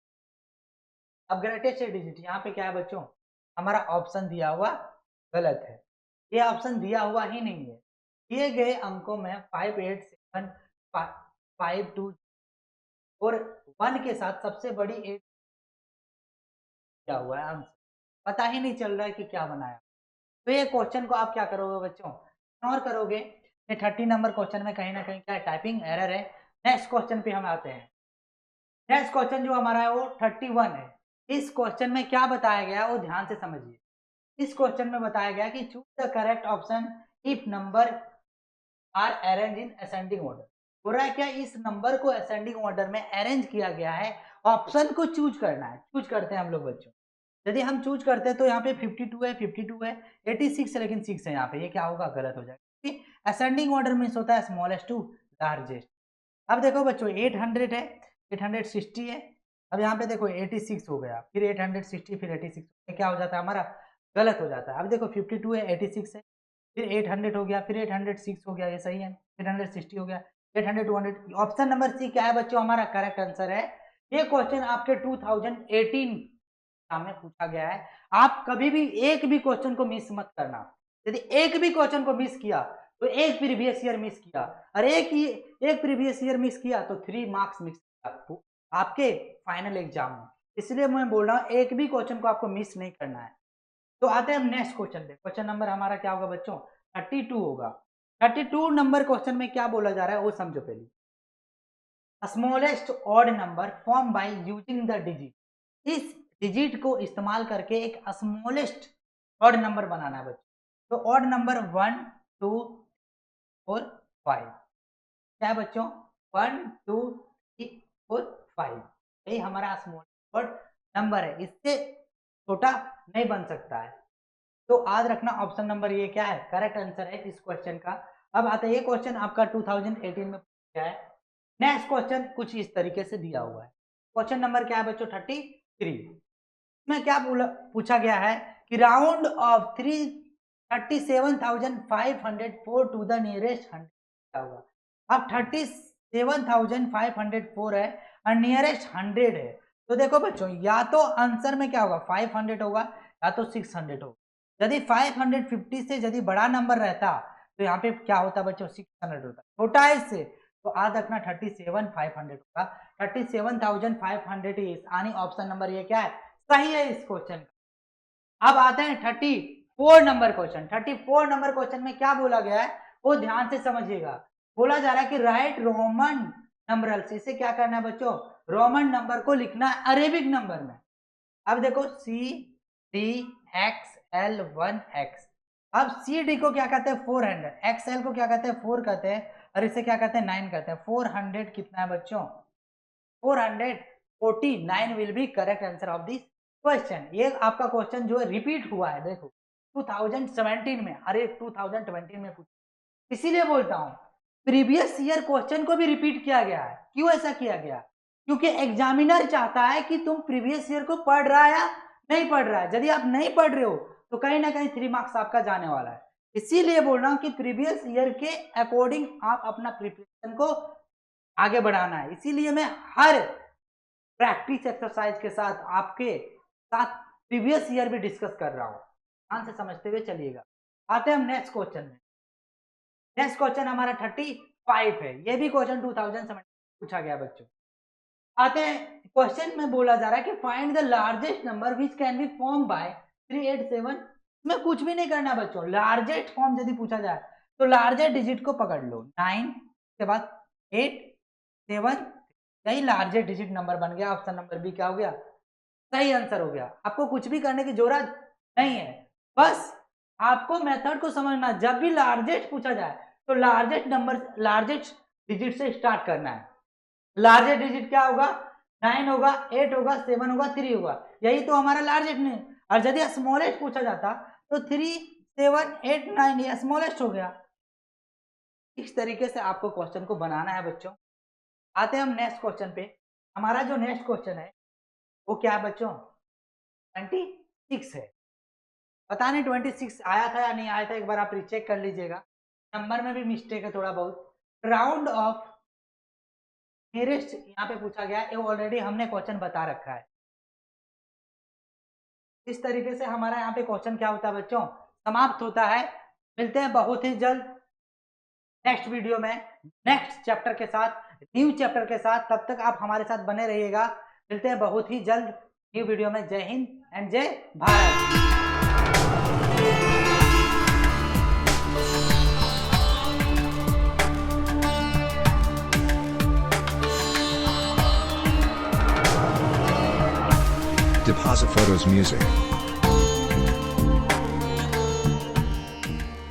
अब ग्रेटेस्ट 8 डिजिट यहाँ पे क्या है बच्चों? हमारा ऑप्शन दिया हुआ गलत है। ये ऑप्शन दिया हुआ ही नहीं है। दिए गए अंकों में 5 8 7 5 2 और 1 के साथ सबसे बड़ी 8 दिया हुआ है आंसर। पता ही नहीं चल रहा है कि क्या बनाया। तो ये क्वेश्चन को आप क्या करोगे बच्चों? इग्नोर करोगे। ये 30 नंबर क्वेश्चन में कहीं ना कहीं क्या टाइपिंग एरर है। नेक्स्ट क्वेश्चन पे हम आते हैं। नेक्स्ट क्वेश्चन जो हमारा है वो 31 है। इस क्वेश्चन में क्या बताया गया है वो ध्यान से समझिए। इस क्वेश्चन में बताया गया कि choose the correct option if number are arrange in ascending order. हो रहा है क्या? इस नंबर को असेंडिंग ऑर्डर में अरेंज किया गया है। ऑप्शन को चूज करना है। चूज करते हैं हम लोग बच्चों। यदि हम चूज करते हैं तो यहाँ पे 52 है, 52 है, 86 है, लेकिन 6 है यहाँ पे। ये क्या होगा? गलत हो जाएगा। असेंडिंग ऑर्डर मीन्स होता है स्मॉलेस्ट टू लार्जेस्ट। अब देखो बच्चों 800 है, 860 है। अब यहाँ पे देखो 86 हो गया, फिर 860, फिर 86 क्या हो जाता है हमारा? गलत हो जाता है। अब देखो 52 है, 86 है, फिर 800 हो गया, फिर 806 हो गया, ये सही है। 860 हो गया, 800 200। ऑप्शन नंबर सी क्या है बच्चों? हमारा करेक्ट आंसर है। ये क्वेश्चन आपके 2018 सामने पूछा गया है। आप कभी भी एक भी क्वेश्चन को मिस मत करना। यदि एक भी क्वेश्चन को मिस किया तो एक प्रीवियस ईयर मिस किया, और एक प्रीवियस ईयर मिस किया तो 3 मार्क्स मिस किया आपके फाइनल एग्जाम में। इसलिए मैं बोल रहा हूँ एक भी क्वेश्चन को आपको मिस नहीं करना है। तो आते हैं हम नेक्स्ट क्वेश्चन पे। क्वेश्चन नंबर हमारा क्या होगा बच्चों? 32 होगा। 32 नंबर क्वेश्चन में क्या बोला जा रहा है वो समझो पहले। Smallest odd number form by using the digit. इस डिजिट को इस्तेमाल करके एक स्मॉलेस्ट ऑड नंबर बनाना है बच्चों। तो ऑड नंबर 1 2 4 5 क्या है बच्चों? 1 2 3 4 5 यही हमारा स्मॉलेस्ट ऑड नंबर है। इससे छोटा नहीं बन सकता है। तो याद रखना ऑप्शन नंबर ये क्या है? करेक्ट आंसर है इस क्वेश्चन का। अब आता है ये क्वेश्चन आपका 2018 में पूछा है। नेक्स्ट क्वेश्चन कुछ इस तरीके से दिया हुआ है। क्वेश्चन नंबर क्या है बच्चों? 33 में क्या पूछा गया है कि round off 37,504 to the nearest 100 क्या होगा? अब 37,504 है और नियरेस्ट 100 है। तो देखो बच्चों या तो आंसर में क्या होगा? 500 होगा या तो 600 होगा। यदि 550 से यदि बड़ा नंबर रहता तो यहाँ पे क्या होता बच्चों? 600 होता। छोटा है इससे तो याद रखना 37,500 होगा। 37,500 इज यानी ऑप्शन नंबर ये क्या है? सही है इस क्वेश्चन का। अब आते हैं 34 नंबर क्वेश्चन। 34 नंबर क्वेश्चन में क्या बोला गया है वो ध्यान से समझिएगा। बोला जा रहा है कि राइट रोमन नंबरल्स। इसे क्या करना है बच्चों? रोमन नंबर को लिखना है अरेबिक नंबर में। अब देखो CDXL1X। अब CD को क्या कहते हैं? 400। XL को क्या कहते हैं? 4 कहते हैं, और इसे क्या कहते हैं? 9 कहते हैं। 400 कितना है बच्चों? 449 will be correct answer of this question. ये आपका क्वेश्चन जो है रिपीट हुआ है देखो 2017 में, अरे 2020 में पूछा। इसीलिए बोलता हूँ प्रीवियस ईयर क्वेश्चन को भी रिपीट किया गया है। क्यों ऐसा किया गया? क्योंकि एग्जामिनर चाहता है कि तुम प्रीवियस ईयर को पढ़ रहा है या नहीं पढ़ रहा है। यदि आप नहीं पढ़ रहे हो तो कहीं ना कहीं 3 मार्क्स आपका जाने वाला है। इसीलिए बोल रहा हूँ कि प्रीवियस ईयर के अकॉर्डिंग आप अपना प्रिपरेशन को आगे बढ़ाना है। इसीलिए मैं हर प्रैक्टिस एक्सरसाइज के साथ आपके साथ प्रीवियस ईयर भी डिस्कस कर रहा हूँ। ध्यान से समझते हुए चलिएगा। आते हैं हम नेक्स्ट क्वेश्चन में। नेक्स्ट क्वेश्चन हमारा 35 है, ये भी क्वेश्चन 2007 पूछा गया बच्चों। आते हैं क्वेश्चन में बोला जा रहा है कि find the largest number which can be form by 387। में कुछ भी नहीं करना बच्चों, लार्जेस्ट फॉर्म यदि पूछा जाए तो लार्जेस्ट डिजिट को पकड़ लो, 9 के बाद 8 7, यही लार्जेस्ट डिजिट नंबर बन गया। ऑप्शन नंबर बी क्या हो गया, सही आंसर हो गया। आपको कुछ भी करने की जरूरत नहीं है, बस आपको मेथड को समझना। जब भी लार्जेस्ट पूछा जाए तो लार्जेस्ट नंबर, लार्जेस्ट डिजिट से स्टार्ट करना है। लार्जेस्ट डिजिट क्या होगा, 9 होगा, 8 होगा, 7 होगा, 3 होगा, यही तो हमारा लार्जेस्ट नहीं। और यदि स्मॉलेस्ट पूछा जाता तो 3 7 8 9 ये स्मॉलेस्ट हो गया। इस तरीके से आपको क्वेश्चन को बनाना है बच्चों। आते हैं हम नेक्स्ट क्वेश्चन पे। हमारा जो नेक्स्ट क्वेश्चन है वो क्या है बच्चों, 26 है। पता नहीं 26 आया था या नहीं आया था, एक बार आप रीचेक कर लीजिएगा, नंबर में भी मिस्टेक है थोड़ा बहुत। राउंड ऑफ नियरेस्ट यहाँ पे पूछा गया, ये ऑलरेडी हमने क्वेश्चन बता रखा है। इस तरीके से हमारा यहाँ पे क्वेश्चन क्या होता है बच्चों, समाप्त होता है। मिलते हैं बहुत ही जल्द नेक्स्ट वीडियो में, नेक्स्ट चैप्टर के साथ, न्यू चैप्टर के साथ। तब तक आप हमारे साथ बने रहिएगा। मिलते हैं बहुत ही जल्द न्यू वीडियो में। जय हिंद एंड जय भारत। Deposit Photos Music.